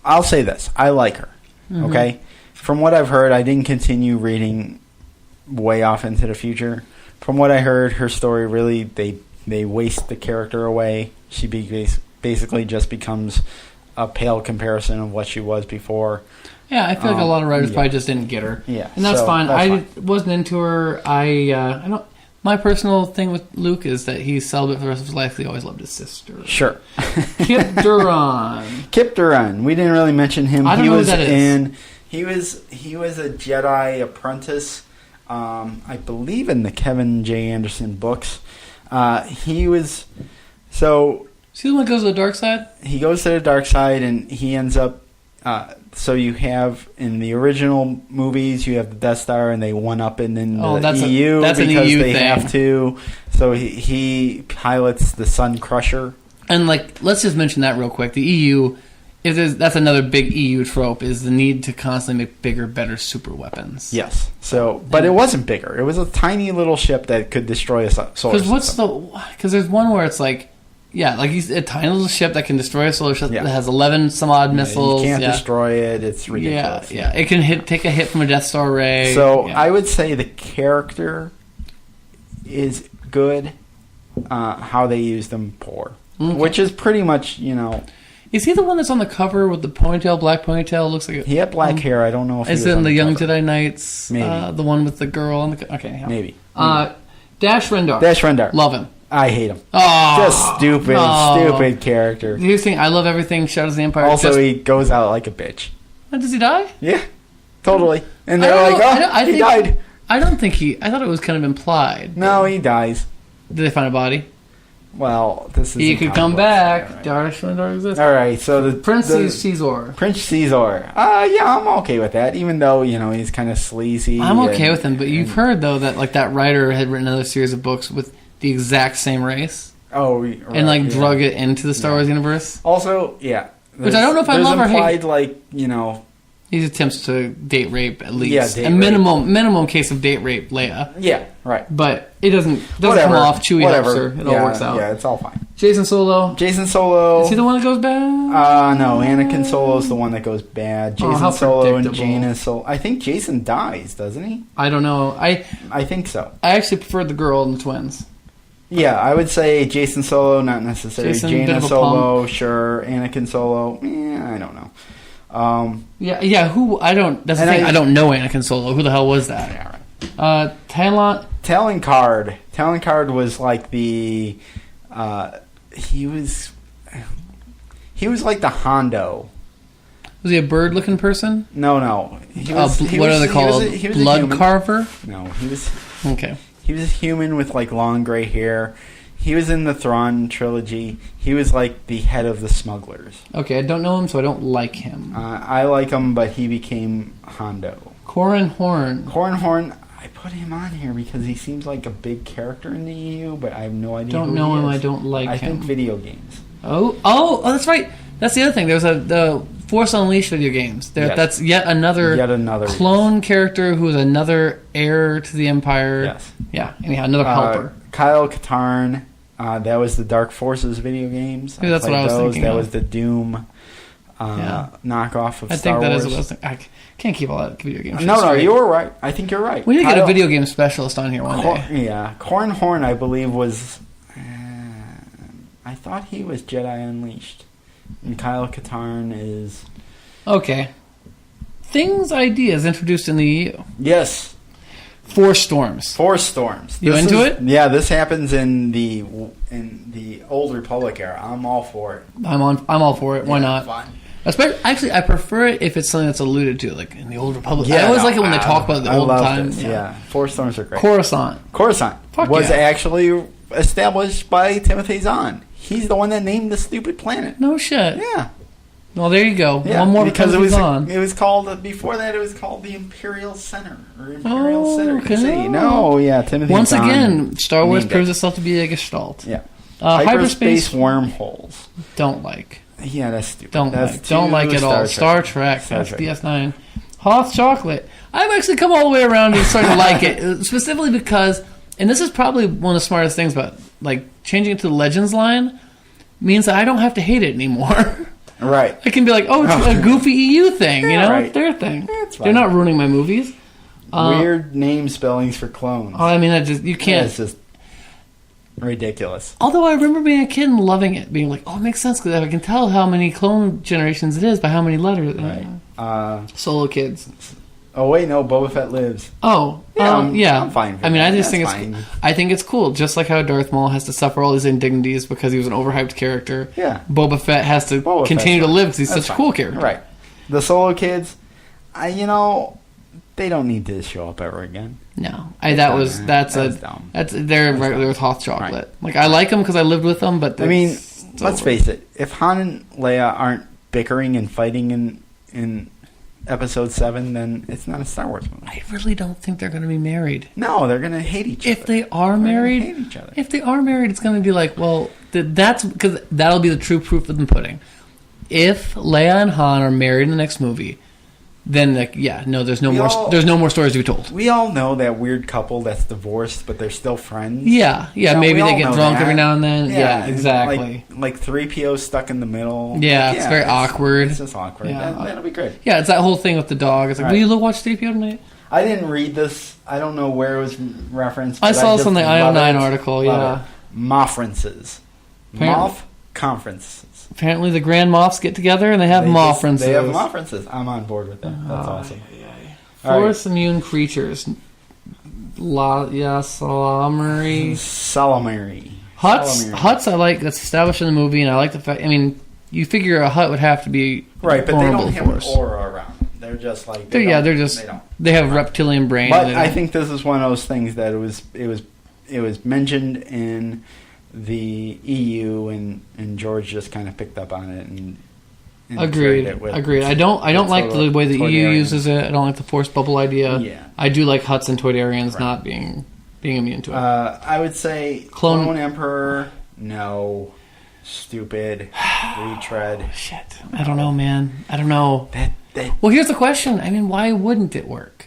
I'll say this. I like her. Mm-hmm. Okay? From what I've heard, I didn't continue reading way off into the future. From what I heard, her story really, they waste the character away. She basically just becomes a pale comparison of what she was before. Yeah, I feel like a lot of writers probably just didn't get her. Yeah. And that's fine. I wasn't into her. I don't... My personal thing with Luke is that he's celibate for the rest of his life. He always loved his sister. Sure. Kip Duran. Kip Duran. We didn't really mention him. I don't know who that is. He was a Jedi apprentice, I believe, in the Kevin J. Anderson books. He was... So... See the one that goes to the dark side? He goes to the dark side, and he ends up... so you have, in the original movies, you have the Death Star, and they one-up it in the EU that's because an EU they thing. have to. So he pilots the Sun Crusher. And, let's just mention that real quick. The EU, that's another big EU trope, is the need to constantly make bigger, better super weapons. Yes. So, but it wasn't bigger. It was a tiny little ship that could destroy a solar system. Because there's one where it's he's a tiny little ship that can destroy a solar system that has 11 some odd missiles. You can't destroy it. It's ridiculous. Yeah. It can take a hit from a Death Star ray. So I would say the character is good. How they use them poor. Okay. Which is pretty much, Is he the one that's on the cover with the ponytail, black ponytail? Looks like he had black hair. I don't know if is he was it in the Young cover. Jedi Knights? Maybe. The one with the girl on the... Okay. Yeah. Maybe. Dash Rendar. Dash Rendar. Love him. I hate him. Oh, just stupid character. Here's the thing, I love everything Shadows of the Empire. Also, he goes out like a bitch. Does he die? Yeah, totally. And they're he died. I don't think I thought it was kind of implied. No, he dies. Did they find a body? Well, this is... He could come back. Dash Rendar exists. All right, so the... Prince Caesar. Prince Caesar. Yeah, I'm okay with that, even though, he's kind of sleazy. I'm okay with him, but you've heard, though, that that writer had written another series of books with the exact same race. Oh, right, and drug it into the Star Wars universe. Also, yeah. Which I don't know if I love or hate. He attempts to date rape at least. Yeah, minimum case of date rape Leia. Yeah, right. But it doesn't come off. Chewie helps her. It all works out. Yeah, it's all fine. Jason Solo. Is he the one that goes bad? No, Anakin Solo's the one that goes bad. Jason Solo and Jaina Solo. I think Jason dies, doesn't he? I don't know. I think so. I actually preferred the girl and the twins. Yeah, I would say Jason Solo, not necessary. Jaina Solo, sure. Anakin Solo, I don't know. Who? I don't. That's the thing. I don't know Anakin Solo. Who the hell was that? Yeah, right. Talon Card. Talon Card was like the. He was like the Hondo. Was he a bird-looking person? No. What are they called? Blood carver? No, he was. Okay. He was a human with long gray hair. He was in the Thrawn trilogy. He was like the head of the smugglers. Okay, I don't know him, so I don't like him. I like him, but he became Hondo. Corran Horn. Corran Horn, I put him on here because he seems like a big character in the EU, but I have no idea Don't who know he him, is. I don't like I him. think video games. Oh, that's right. That's the other thing. There's the Force Unleashed video games. Yes. That's yet another clone character who's another heir to the Empire. Yes. Yeah, anyhow, another helper. Kyle Katarn, that was the Dark Forces video games. Maybe that's what I was thinking That of. was the Doom knockoff of Star Wars. I think that is what I was thinking. I can't keep all that video game shit No, straight. you were right. I think you're right. We need to get a video game specialist on here one day. Yeah. Corran Horn, I believe, was... I thought he was Jedi Unleashed. And Kyle Katarn is... Okay. Ideas introduced in the EU. Yes. Force Storms. You into it? Yeah, this happens in the Old Republic era. I'm all for it. I'm all for it. Why not? Fine. Actually, I prefer it if it's something that's alluded to, like in the Old Republic. I always like it when they talk about the old times. Yeah, Force Storms are great. Coruscant was actually established by Timothy Zahn. He's the one that named the stupid planet. No shit. Yeah. Well, there you go. Yeah, one more because it was called before that. It was called the Imperial Center or Imperial Center. Okay. No, yeah, Timothy. Once Zahn again, Star Wars named proves it. itself to be a gestalt. Yeah. Hyperspace wormholes. Don't like. Yeah, that's stupid. Don't like at all. Star Trek. That's DS9. Hoth chocolate. I've actually come all the way around and starting to like it, specifically because, and this is probably one of the smartest things about like changing it to the Legends line, means that I don't have to hate it anymore. Right. I can be like, oh, it's a goofy EU thing, you know, right. their thing. It's fine. They're not ruining my movies. Weird name spellings for clones. I mean, you can't. It's just ridiculous. Although I remember being a kid and loving it, being like, oh, it makes sense because I can tell how many clone generations it is by how many letters. Right. Solo kids. Oh wait, no, Boba Fett lives. Oh, yeah. I'm fine. I mean, I just think fine. I think it's cool. Just like how Darth Maul has to suffer all these indignities because he was an overhyped character. Yeah. Boba Fett has to continue to live because he's such a cool character. Right. The Solo kids, they don't need to show up ever again. No, that's dumb. They're regular with Hoth chocolate. Right. Like I like them because I lived with them, but I mean, let's face it. If Han and Leia aren't bickering and fighting in Episode 7, then it's not a Star Wars movie. I really don't think they're going to be married. No, they're going to hate each other. If they are married, hate each other. If they are married, it's going to be like, well, that's because that'll be the true proof of the pudding. If Leia and Han are married in the next movie, then there's no more stories to be told. We all know that weird couple that's divorced, but they're still friends. Yeah, maybe they get drunk every now and then. Yeah, exactly. Like 3PO stuck in the middle. Yeah, it's very awkward. It's just awkward. Yeah. That'll be great. Yeah, it's that whole thing with the dog. It's like, will you watch 3PO tonight? I didn't read this. I don't know where it was referenced. I saw this on the IO9 article, yeah. Moffrences. Moff conferences. Apparently the Grand Moffs get together and they have Moffrences. They have Moffrences. I'm on board with that. That's awesome. Force immune creatures. Salamari. Huts I like. That's established in the movie, and I like the fact. I mean, you figure a hut would have to be right, but they don't have Force. an aura around them. They're just like they have reptilian brain. But I think this is one of those things that it was mentioned in the EU, and George just kind of picked up on it and agreed. I don't like the way the EU uses it. I don't like the force bubble idea. Yeah. I do like Hutts and Toydarians not being immune to it. I would say Clone Emperor, no. Stupid. Retread. Shit. I don't know, man. I don't know. Well, here's the question. I mean, why wouldn't it work?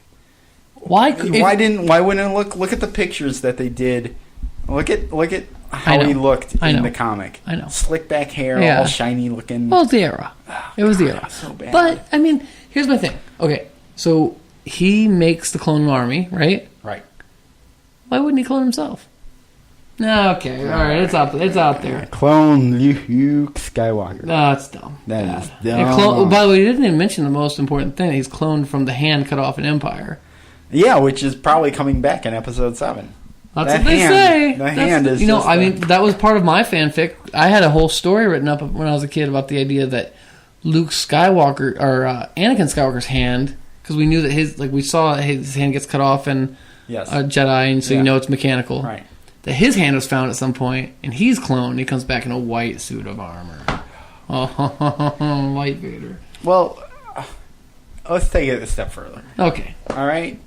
Why wouldn't it look at the pictures that they did? Look at how he looked in the comic. I know. Slick back hair, all shiny looking. Well, the era. It was the era. So bad. But, I mean, here's my thing. Okay, so he makes the clone army, right? Right. Why wouldn't he clone himself? No, okay. All right, it's out there. Clone Luke Skywalker. No, it's dumb. That is dumb. By the way, you didn't even mention the most important thing. He's cloned from the hand cut off in Empire. Yeah, which is probably coming back in Episode 7. That's what they say. The hand is I mean, that was part of my fanfic. I had a whole story written up when I was a kid about the idea that Luke Skywalker, or Anakin Skywalker's hand, because we knew that we saw his hand gets cut off in Jedi, and so you know it's mechanical. Right. that his hand was found at some point, and he's cloned. He comes back in a white suit of armor. Oh, White Vader. Well, let's take it a step further. Okay. All right.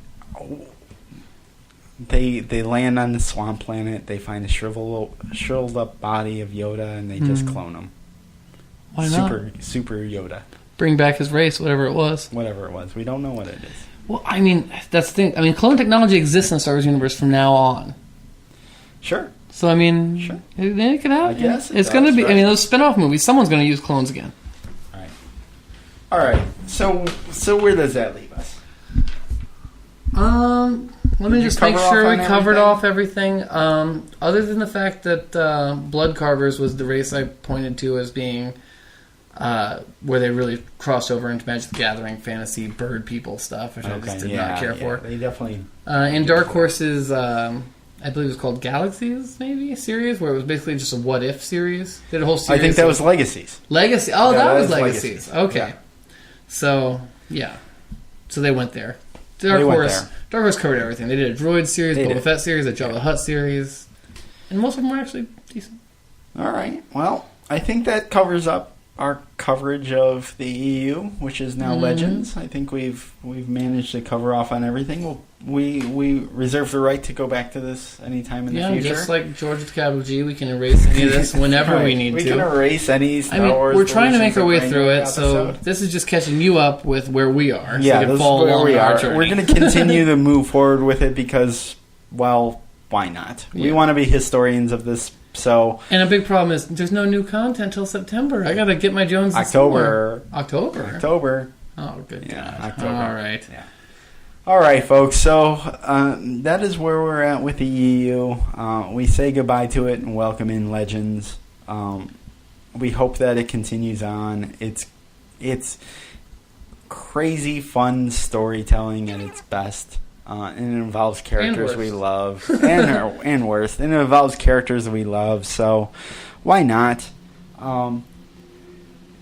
They land on the swamp planet. They find a shriveled up body of Yoda, and they just clone him. Why not? Super Yoda. Bring back his race, whatever it was. Whatever it was. We don't know what it is. Well, I mean, that's the thing. I mean, clone technology exists in the Star Wars universe from now on. Sure. So, I mean, sure. It could happen. I guess it's going to be, right. I mean, those spin-off movies, someone's going to use clones again. All right. So where does that leave us? Let me just make sure we covered off everything. Other than the fact that Blood Carvers was the race I pointed to as being where they really crossed over into Magic the Gathering, fantasy, bird people stuff, which I just did not care for. They definitely... and Dark Horse's, I believe it was called Galaxies, maybe, series, where it was basically just a what-if series. They did a whole series. I think that was Legacies. Legacy. Oh, that was Legacies. Okay. Yeah. So, yeah. So they went there. Dark Horse covered everything. They did a droid series, Boba Fett series, a Jabba the Hutt series, and most of them were actually decent. All right. Well, I think that covers up our coverage of the EU, which is now Legends. I think we've managed to cover off on everything. We reserve the right to go back to this anytime in the future. Yeah, just like George with capital G, we can erase any of this whenever we need to. We can erase any Star Wars. We're trying to make our way through it, so this is just catching you up with where we are. Yeah, so you can follow along we are. We're going to continue to move forward with it because, well, why not? Yeah. We want to be historians of this. So, and a big problem is there's no new content till September. I got to get my Jones. October. Oh, good God. October. All right. Yeah. All right, folks. So that is where we're at with the EU. We say goodbye to it and welcome in Legends. We hope that it continues on. It's crazy fun storytelling at its best. And it involves characters we love, and worse. And it involves characters we love, so why not?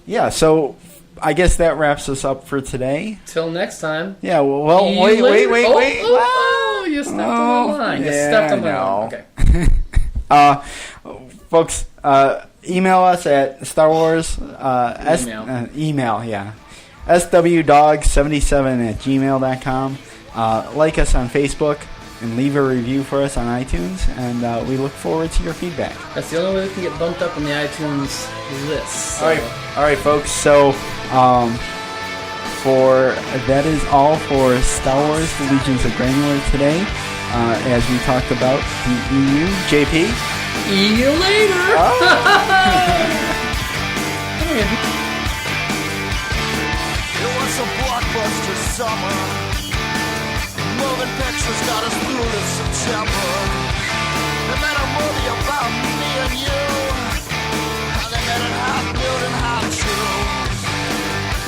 Yeah, so I guess that wraps us up for today. Till next time. Yeah, well wait. Oh, you stepped on my line. You stepped on my line. Okay. Folks, email us at Star Wars. Email, yeah. swdog77@gmail.com. Like us on Facebook and leave a review for us on iTunes, and we look forward to your feedback. That's the only way we can get bumped up in the iTunes list. So. All right, folks. So, that is all for Star Wars: Delusions of Granular today. As we talked about the EU, JP. See you later. It was a blockbuster summer. Moving pictures got us through to September. They made a movie about me and you, and they made it half nude and half true.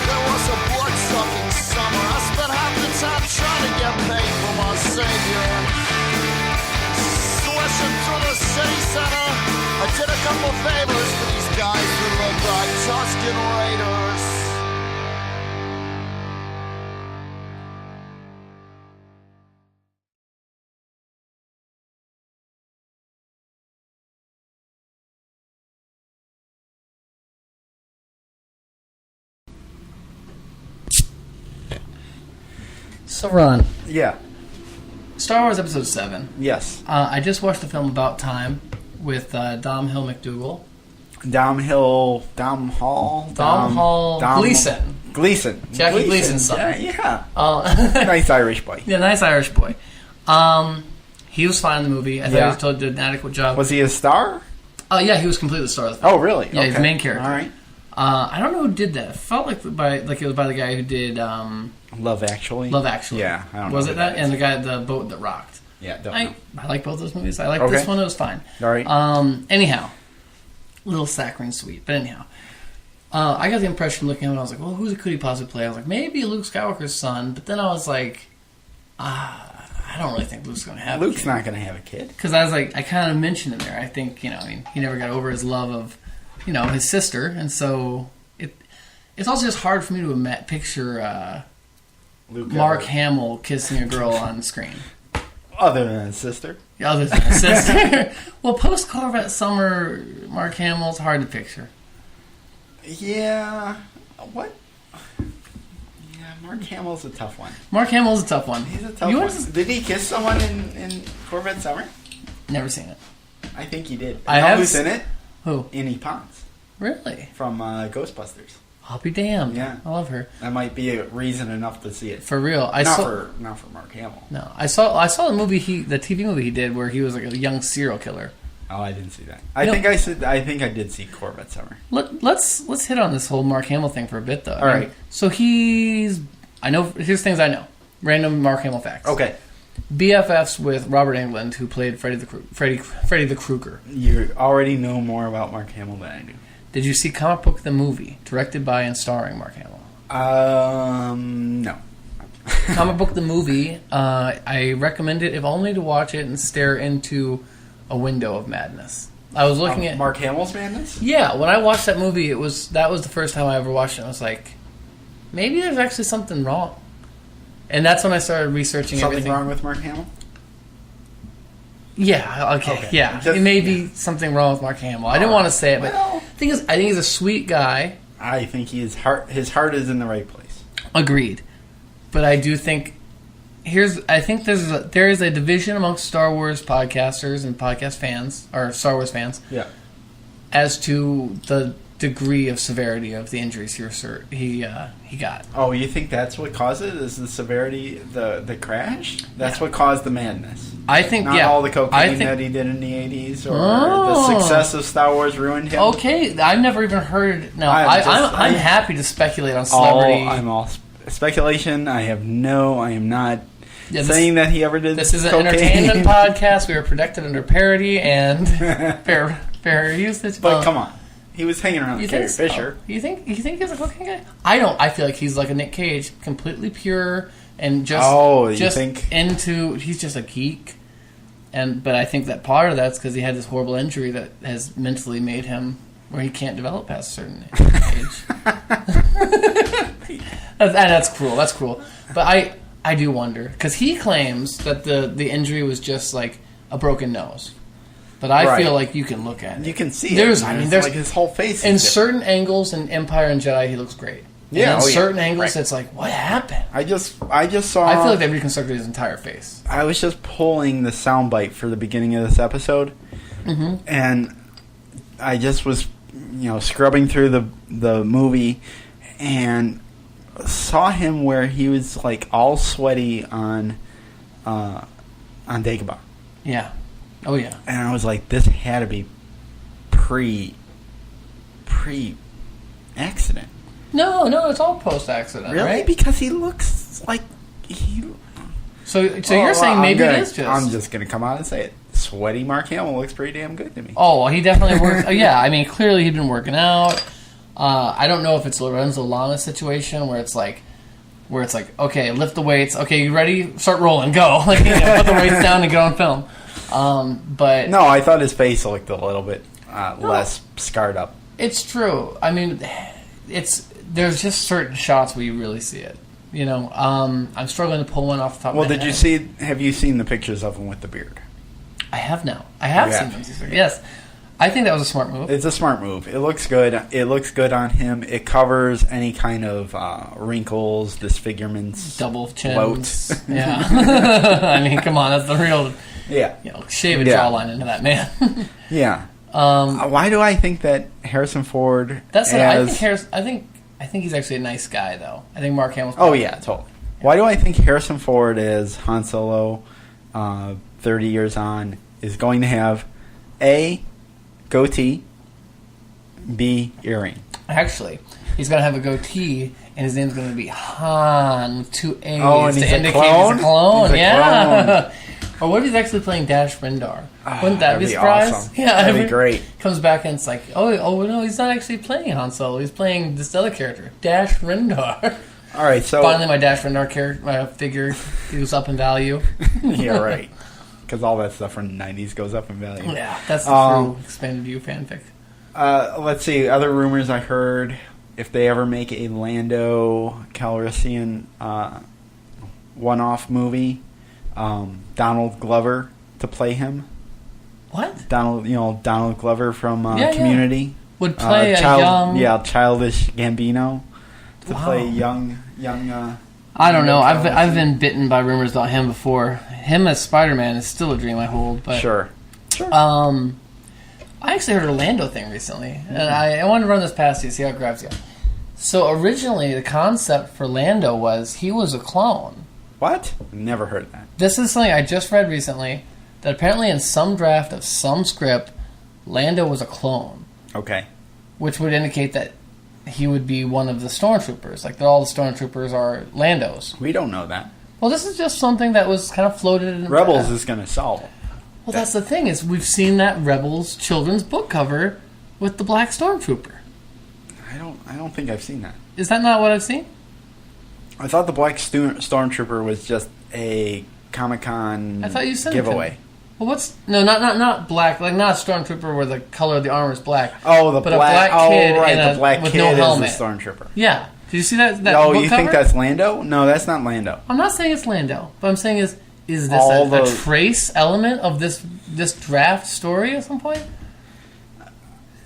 There was a blood-sucking summer. I spent half the time trying to get paid for my savior. Swishing through the city center, I did a couple favors for these guys who look like Tusken Raiders. So, Ron. Yeah. Star Wars Episode 7. Yes. I just watched the film About Time with Dom Hill McDougal. Dom Gleason. Jackie Gleason's son. Yeah. Nice Irish boy. Yeah, nice Irish boy. He was fine in the movie. I thought he was told did an adequate job. Was he a star? Yeah, he was completely the star of the film. Oh, really? Yeah, he's the main character. All right. I don't know who did that. It felt like it was by the guy who did Love Actually. Yeah, I don't know. Was it that? And the guy, the boat that rocked. Yeah, definitely. I like both those movies. I like this one. It was fine. All right. Anyhow, little saccharine sweet. But anyhow, I got the impression looking at him, I was like, well, who could he possibly play? I was like, maybe Luke Skywalker's son. But then I was like, I don't really think Luke's going to have a kid. Luke's not going to have a kid. Because I was like, I kind of mentioned in there, I think, he never got over his love of, his sister. And so it's also just hard for me to picture Mark Hamill kissing a girl on screen. Other than his sister. Yeah, other than his sister. Well, post Corvette Summer, Mark Hamill's hard to picture. Yeah. What? Yeah, Mark Hamill's a tough one. Mark Hamill's a tough one. He's a tough one. Did he kiss someone in Corvette Summer? Never seen it. I think he did. I have who's in it? Who? Annie Potts. Really? From Ghostbusters. I'll be damned. Yeah. I love her. That might be a reason enough to see it. For real. Not for Mark Hamill. No. I saw the movie the TV movie he did where he was like a young serial killer. Oh, I didn't see that. I think I did see Corvette Summer. Let's hit on this whole Mark Hamill thing for a bit though. All right. So here's things I know. Random Mark Hamill facts. Okay. BFFs with Robert Englund, who played Freddy the Krueger. You already know more about Mark Hamill than I do. Did you see Comic Book the movie, directed by and starring Mark Hamill? No. Comic Book the movie, I recommend it if only to watch it and stare into a window of madness. I was looking at Mark Hamill's madness? Yeah, when I watched that movie, that was the first time I ever watched it. I was like, maybe there's actually something wrong. And that's when I started researching everything. Something wrong with Mark Hamill? Yeah, okay. Yeah. It may be something wrong with Mark Hamill. I didn't want to say it, but the thing is, I think he's a sweet guy. I think his heart is in the right place. Agreed. But I do think there is a division amongst Star Wars podcasters and podcast fans, or Star Wars fans, as to the degree of severity of the injuries he got. Oh, you think that's what caused it? Is the severity the crash? That's what caused the madness. I think not all the cocaine that he did in the 80s, or the success of Star Wars ruined him. Okay, I've never even heard. No, I'm happy to speculate on celebrity. I'm all speculation. I am not saying that he ever did. This is an cocaine. Entertainment podcast. We are protected under parody and fair usage. But come on. He was hanging around with Carrie Fisher. You think he's a cocaine guy? I don't. I feel like he's like a Nick Cage, completely pure and just into. He's just a geek, but I think that part of that's because he had this horrible injury that has mentally made him where he can't develop past a certain age. That's cruel. That's cruel. But I do wonder because he claims that the injury was just like a broken nose. But I feel like you can look at it. You can see there's like his whole face. In certain angles in Empire and Jedi, he looks great. Yeah. And in certain angles, it's like, what happened? I just saw. I feel like they reconstructed his entire face. I was just pulling the soundbite for the beginning of this episode, and I just was, scrubbing through the movie, and saw him where he was like all sweaty on Dagobah. Yeah. Oh, yeah. And I was like, this had to be pre-accident. No, it's all post-accident, really? Right? Because he looks like he... So you're saying maybe it is just... I'm just going to come out and say it. Sweaty Mark Hamill looks pretty damn good to me. Oh, well, he definitely works... yeah, I mean, clearly he'd been working out. I don't know if it's Lorenzo Lamas situation where it's like, okay, lift the weights. Okay, you ready? Start rolling. Go. Put the weights down and get on film. But no, I thought his face looked a little bit less scarred up. It's true. I mean, there's just certain shots where you really see it. I'm struggling to pull one off the top of my head. Have you seen the pictures of him with the beard? I have now. I have seen them. Yes. I think that was a smart move. It's a smart move. It looks good. It looks good on him. It covers any kind of wrinkles, disfigurements, double chins. Yeah. I mean, come on, that's the real. Yeah. Shave a jawline into that man. Yeah. Why do I think that Harrison Ford? I think he's actually a nice guy, though. I think Mark Hamill's. Oh yeah, totally. Yeah. Why do I think Harrison Ford as Han Solo, 30 years on, is going to have A, goatee, B, earring? Actually, he's going to have a goatee, and his name's going to be Han with two A's and to he's indicate clone? he's a clone. He's a clone. Or what if he's actually playing Dash Rendar? Wouldn't that that'd be be surprise? awesome. Yeah, that'd be great. Comes back and it's like, oh no, he's not actually playing Han Solo. He's playing this other character, Dash Rendar. All right, so finally, my Dash Rendar figure goes up in value. Yeah, right. Because all that stuff from the 90s goes up in value. Yeah, that's the true expanded view fanfic. Let's see. Other rumors I heard: if they ever make a Lando Calrissian one-off movie, Donald Glover to play him. What? Donald Glover from Yeah. Community Would play a young... childish Gambino to Wow. play young. I don't know. I've Childish. been bitten by rumors about him before. Him as Spider-Man is still a dream I hold. But Sure. I actually heard a Lando thing recently, and I wanted to run this past you, see how it grabs you. So originally, the concept for Lando was he was a clone. What? Never heard that. This is something I just read recently, that apparently in some draft of some script, Lando was a clone, Okay. which would indicate that he would be one of the stormtroopers. Like, that all the stormtroopers are Landos. We don't know that. Well, this is just something that was kind of floated in Rebels is going to solve it. Well, that's the thing, is we've seen that Rebels children's book cover with the black stormtrooper. I don't think I've seen that. Is that not what I've seen? I thought the Black Stormtrooper was just a Comic-Con I thought you said giveaway. Well, what's... No, not black. Like, not a stormtrooper where the color of the armor is black. Oh, but a black kid the black with kid no is helmet. the Stormtrooper. Yeah. Did you see that Oh, book you cover? think that's Lando? No, that's not Lando. I'm not saying it's Lando, but I'm saying is this All a the- trace element of this draft story at some point?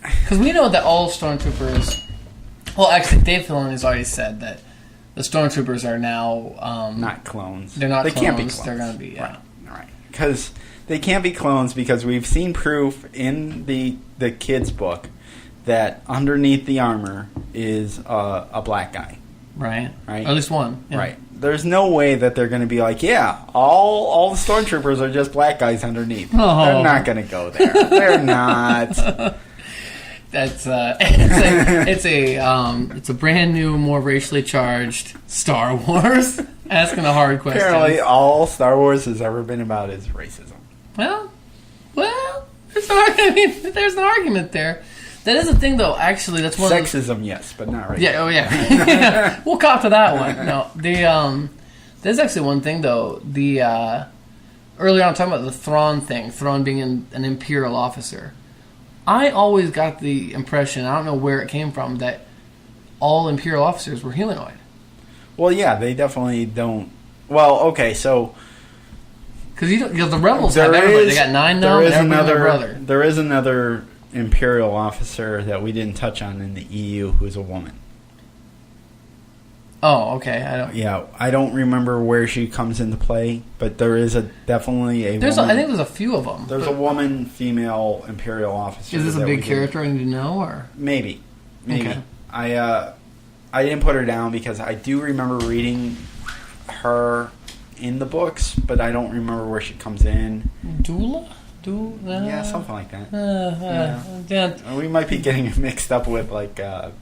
Because we know that all stormtroopers... Well, actually, Dave Filoni's already said that the stormtroopers are now... Not clones. They're not They clones. can't be clones. They're going to be, yeah. Right. Because they can't be clones because we've seen proof in the kid's book that underneath the armor is a black guy. Right. Right. Or at least one. Yeah. Right. There's no way that they're going to be like, yeah, all the stormtroopers are just black guys underneath. Oh. They're not going to go there. They're not. That's it's a brand new, more racially charged Star Wars. Asking a hard question. Apparently, all Star Wars has ever been about is racism. Well, there's an argument there. That is the thing, though. Actually, that's one. Sexism, yes, but not racism. Yeah. Oh, yeah. We'll cop to that one. No, there's actually one thing though. Earlier on, talking about the Thrawn thing. Thrawn being an Imperial officer. I always got the impression, I don't know where it came from, that all Imperial officers were humanoid. Well, yeah, they definitely don't. Well, okay, so Because the rebels have everybody. They got 9 now, and everybody their brother. There is another Imperial officer that we didn't touch on in the EU who's a woman. Oh, okay. I don't remember where she comes into play, but there is definitely a woman. I think there's a few of them. There's a woman, female Imperial officer. Is this a big character I need to know, or maybe? Okay. I didn't put her down because I do remember reading her in the books, but I don't remember where she comes in. Doula? Yeah, something like that. Yeah. We might be getting it mixed up with like a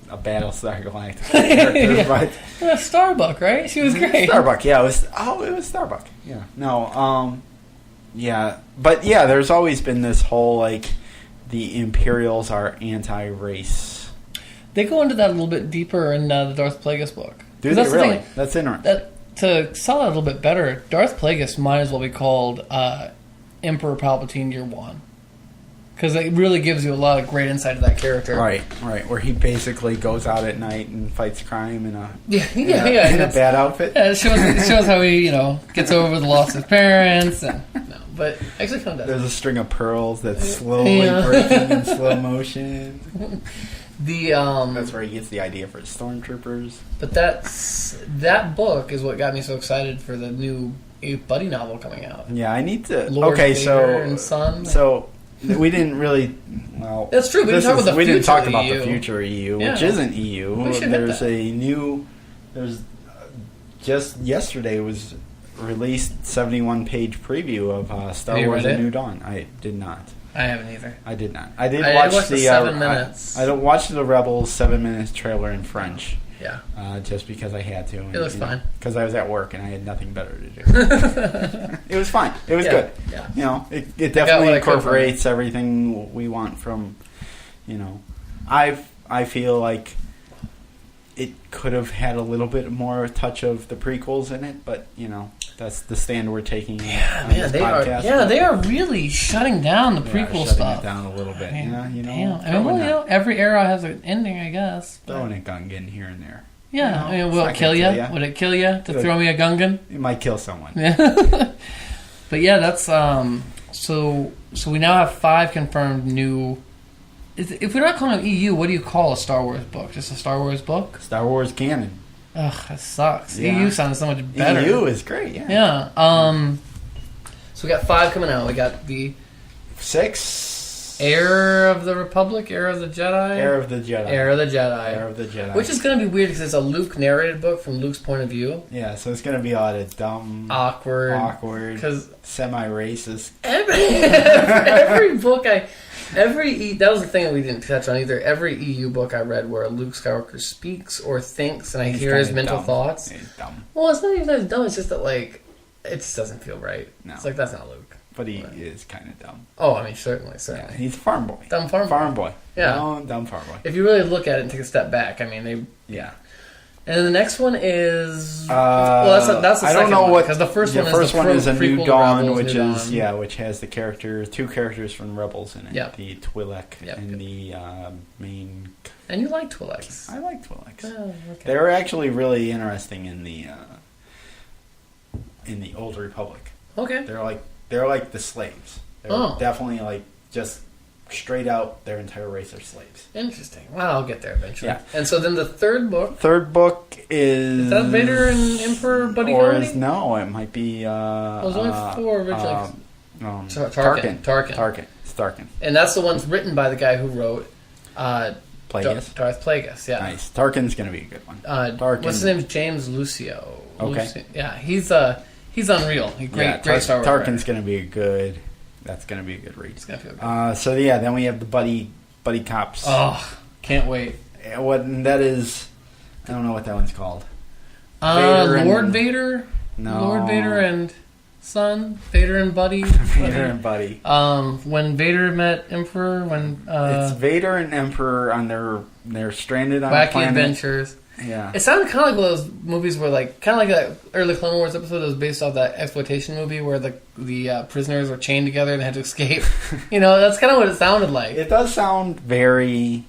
Battlestar Galactica character, yeah. but Starbuck, right? She was great. Starbuck, yeah. It was Starbuck. Yeah. No. Yeah, but yeah, there's always been this whole like the Imperials are anti-race. They go into that a little bit deeper in the Darth Plagueis book. Do they really? That's interesting. To sell it a little bit better, Darth Plagueis might as well be called Emperor Palpatine Year 1. Because it really gives you a lot of great insight to that character. Right. Where he basically goes out at night and fights crime in a bad outfit. Yeah, it shows how he gets over the loss of his parents. But actually, there's a string of pearls that's slowly breaking in slow motion. That's where he gets the idea for stormtroopers. But that book is what got me so excited for the new buddy novel coming out. Yeah, I need to. Lord okay, Vader and Son. So we didn't really. Well, that's true. We didn't talk about the future EU, which isn't EU. There's just yesterday was released 71-page preview of Star Wars: A New Dawn. I did not. I haven't either. I did not. I did watch the 7 minutes. I watched the Rebels 7-minute trailer in French. Yeah. Just because I had to. And, it was fine. Because I was at work and I had nothing better to do. It was fine. It was good. Yeah. It definitely incorporates everything we want from, I feel like it could have had a little bit more touch of the prequels in it, but, that's the stand we're taking on this podcast. They are really shutting down the prequel stuff. Shutting it down a little bit. Damn. Every era has an ending, I guess. Throwing a gun in here and there. Yeah, I mean, it's will not it kill gonna you? Would it kill you to throw me a gungan? It might kill someone. Yeah. But yeah, that's so we now have 5 confirmed new. If we're not calling it EU, what do you call a Star Wars book? Just a Star Wars book? Star Wars canon. Ugh, that sucks. Yeah. EU sounds so much better. EU is great. Yeah. Yeah. So we got 5 coming out. We got the 6. Heir of the Republic, Heir of the Jedi. Heir of the Jedi. Heir of the Jedi. Heir of the Jedi. Which is going to be weird because it's a Luke narrated book from Luke's point of view. Yeah, so it's going to be a lot of dumb, Awkward. Because semi-racist. every book that was the thing that we didn't touch on either. Every EU book I read where Luke Skywalker speaks or thinks and I hear his mental thoughts. He's dumb. Well, it's not even that dumb. It's just that, like, it just doesn't feel right. No. It's like, that's not Luke. But he is kind of dumb. Oh, I mean, certainly. Yeah, he's a farm boy. Dumb farm boy. Farm boy. Yeah. Dumb farm boy. If you really look at it and take a step back, I mean, Yeah. And then the next one is that's the I don't second know one, what because the first one is a New prequel to Dawn, Rebels, which New is Dawn. which has the two characters from Rebels in it. Yep. The Twi'lek Yep. and the main. And you like Twi'leks. I like Twi'leks. Oh, okay. They were actually really interesting in the Old Republic. Okay. They're like the slaves. They're definitely like just straight out. Their entire race are slaves. Interesting. Well, I'll get there eventually. Yeah. And so then the third book. Third book is that Vader and Emperor buddy or comedy? no, it might be. There's only 4 originally. Tarkin. It's Tarkin. And that's the one's written by the guy who wrote Plagueis. Darth Plagueis. Yeah. Nice. Tarkin's gonna be a good one. Tarkin. What's his name? James Lucio. Okay. Yeah, he's unreal. Great Star Wars. Tarkin's gonna be a good. That's gonna be a good read. It's gonna feel good. So yeah, then we have the buddy cops. Oh, can't wait. What that is? I don't know what that one's called. Lord Vader. No. Lord Vader and son. Vader and buddy. Vader and buddy. When Vader met Emperor. When it's Vader and Emperor on they're stranded on a wacky planet. adventures. Yeah. It sounded kind of like one of those movies where, like, kind of like that early Clone Wars episode that was based off that exploitation movie where the prisoners were chained together and had to escape. That's kind of what it sounded like. It does sound very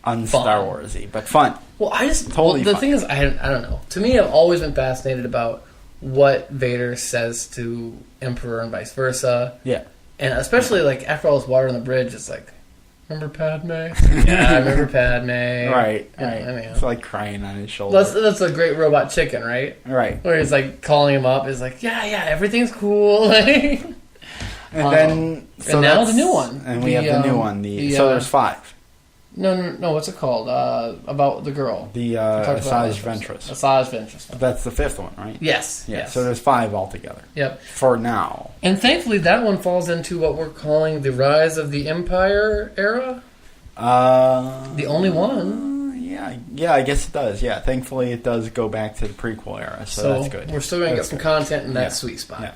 un-Star Warsy, but fun. Well, Totally the fun. thing is, I don't know. To me, I've always been fascinated about what Vader says to Emperor and vice versa. Yeah. And especially, like, after all this water on the bridge, it's like, remember Padme? Yeah, I remember Padme. Right. It's like crying on his shoulder. That's a great robot chicken, right? Right. Where he's like calling him up. He's like, yeah, everything's cool. And then and now the new one. And we have the new one. So there's 5. No. What's it called? About the girl. The Asajj Ventress. Asajj Ventress. That's the 5th one, right? Yes. Yeah. Yes. So there's 5 altogether. Yep. For now. And thankfully, that one falls into what we're calling the Rise of the Empire era. The only one. Yeah, I guess it does. Yeah, thankfully it does go back to the prequel era, so that's good. We're still going to get some content in that sweet spot. Yeah.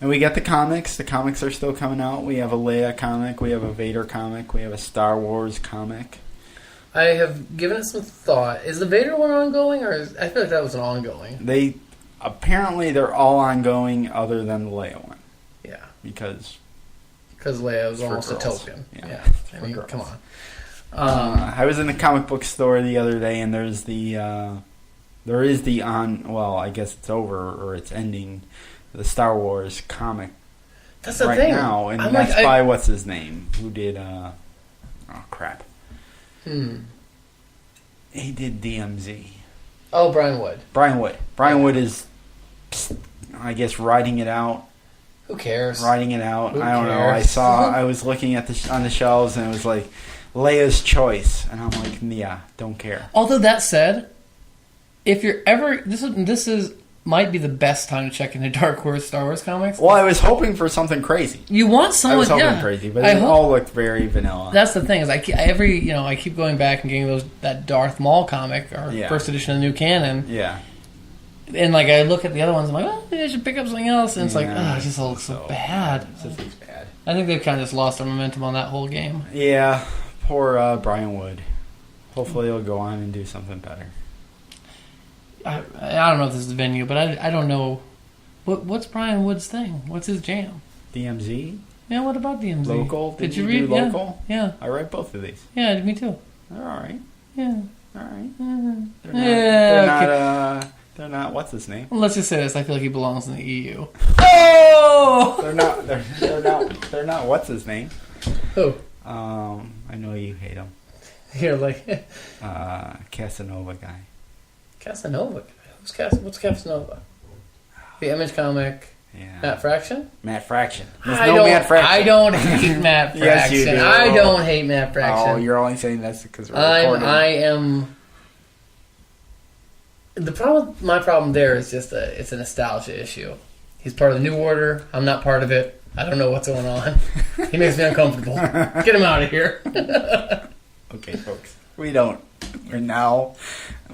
And we got the comics. The comics are still coming out. We have a Leia comic. We have a Vader comic. We have a Star Wars comic. I have given it some thought. Is the Vader one ongoing, or I feel like that was an ongoing? They're all ongoing, other than the Leia one. Yeah, because Leia was almost girls. a token. Yeah. I mean, come on. I was in the comic book store the other day, and there is the I guess it's over or it's ending, the Star Wars comic. That's the right thing now, and I'm that's like, by what's his name, who did crap. He did DMZ. Oh, Brian Wood. Brian Wood is, I guess, writing it out. Who cares? Writing it out. Who I don't know. cares? I was looking at on the shelves, and it was like Leia's Choice, and I'm like, yeah, don't care. Although that said, if you're ever this might be the best time to check into Dark Horse Star Wars comics. Well, I was hoping for something crazy. You want someone? I was hoping crazy, but it all looked very vanilla. That's the thing is, I keep going back and getting that Darth Maul comic or first edition of the new canon. Yeah. And like I look at the other ones, I'm like, well, maybe I should pick up something else. And it's like, it just all looks so bad. It just looks bad. I think they've kind of just lost their momentum on that whole game. Yeah, poor Brian Wood. Hopefully he'll go on and do something better. I don't know if this is the venue, but I don't know. What's Brian Wood's thing? What's his jam? DMZ? Yeah, what about DMZ? Local? Did you read Local? Yeah. I read both of these. Yeah, me too. They're alright. Yeah. All right. They're not. What's his name? Let's just say this. I feel like he belongs in the EU. Oh! They're not. What's his name? Who? I know you hate him. Here, like Casanova guy. Casanova guy. What's Casanova? The Image comic. Yeah. Matt Fraction? Matt Fraction. Matt Fraction. I don't hate Matt Fraction. Yes, you do. I don't hate Matt Fraction. Oh, you're only saying that's because we're recording. I am. My problem there is just it's a nostalgia issue. He's part of the New Order. I'm not part of it. I don't know what's going on. He makes me uncomfortable. Get him out of here. Okay, folks. We're now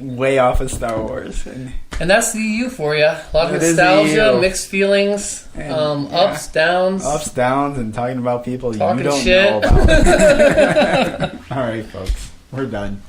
way off of Star Wars. And that's the EU for you. A lot of nostalgia, mixed feelings, ups, downs. Ups, downs, and talking about people talking you don't shit. know about. All right, folks. We're done.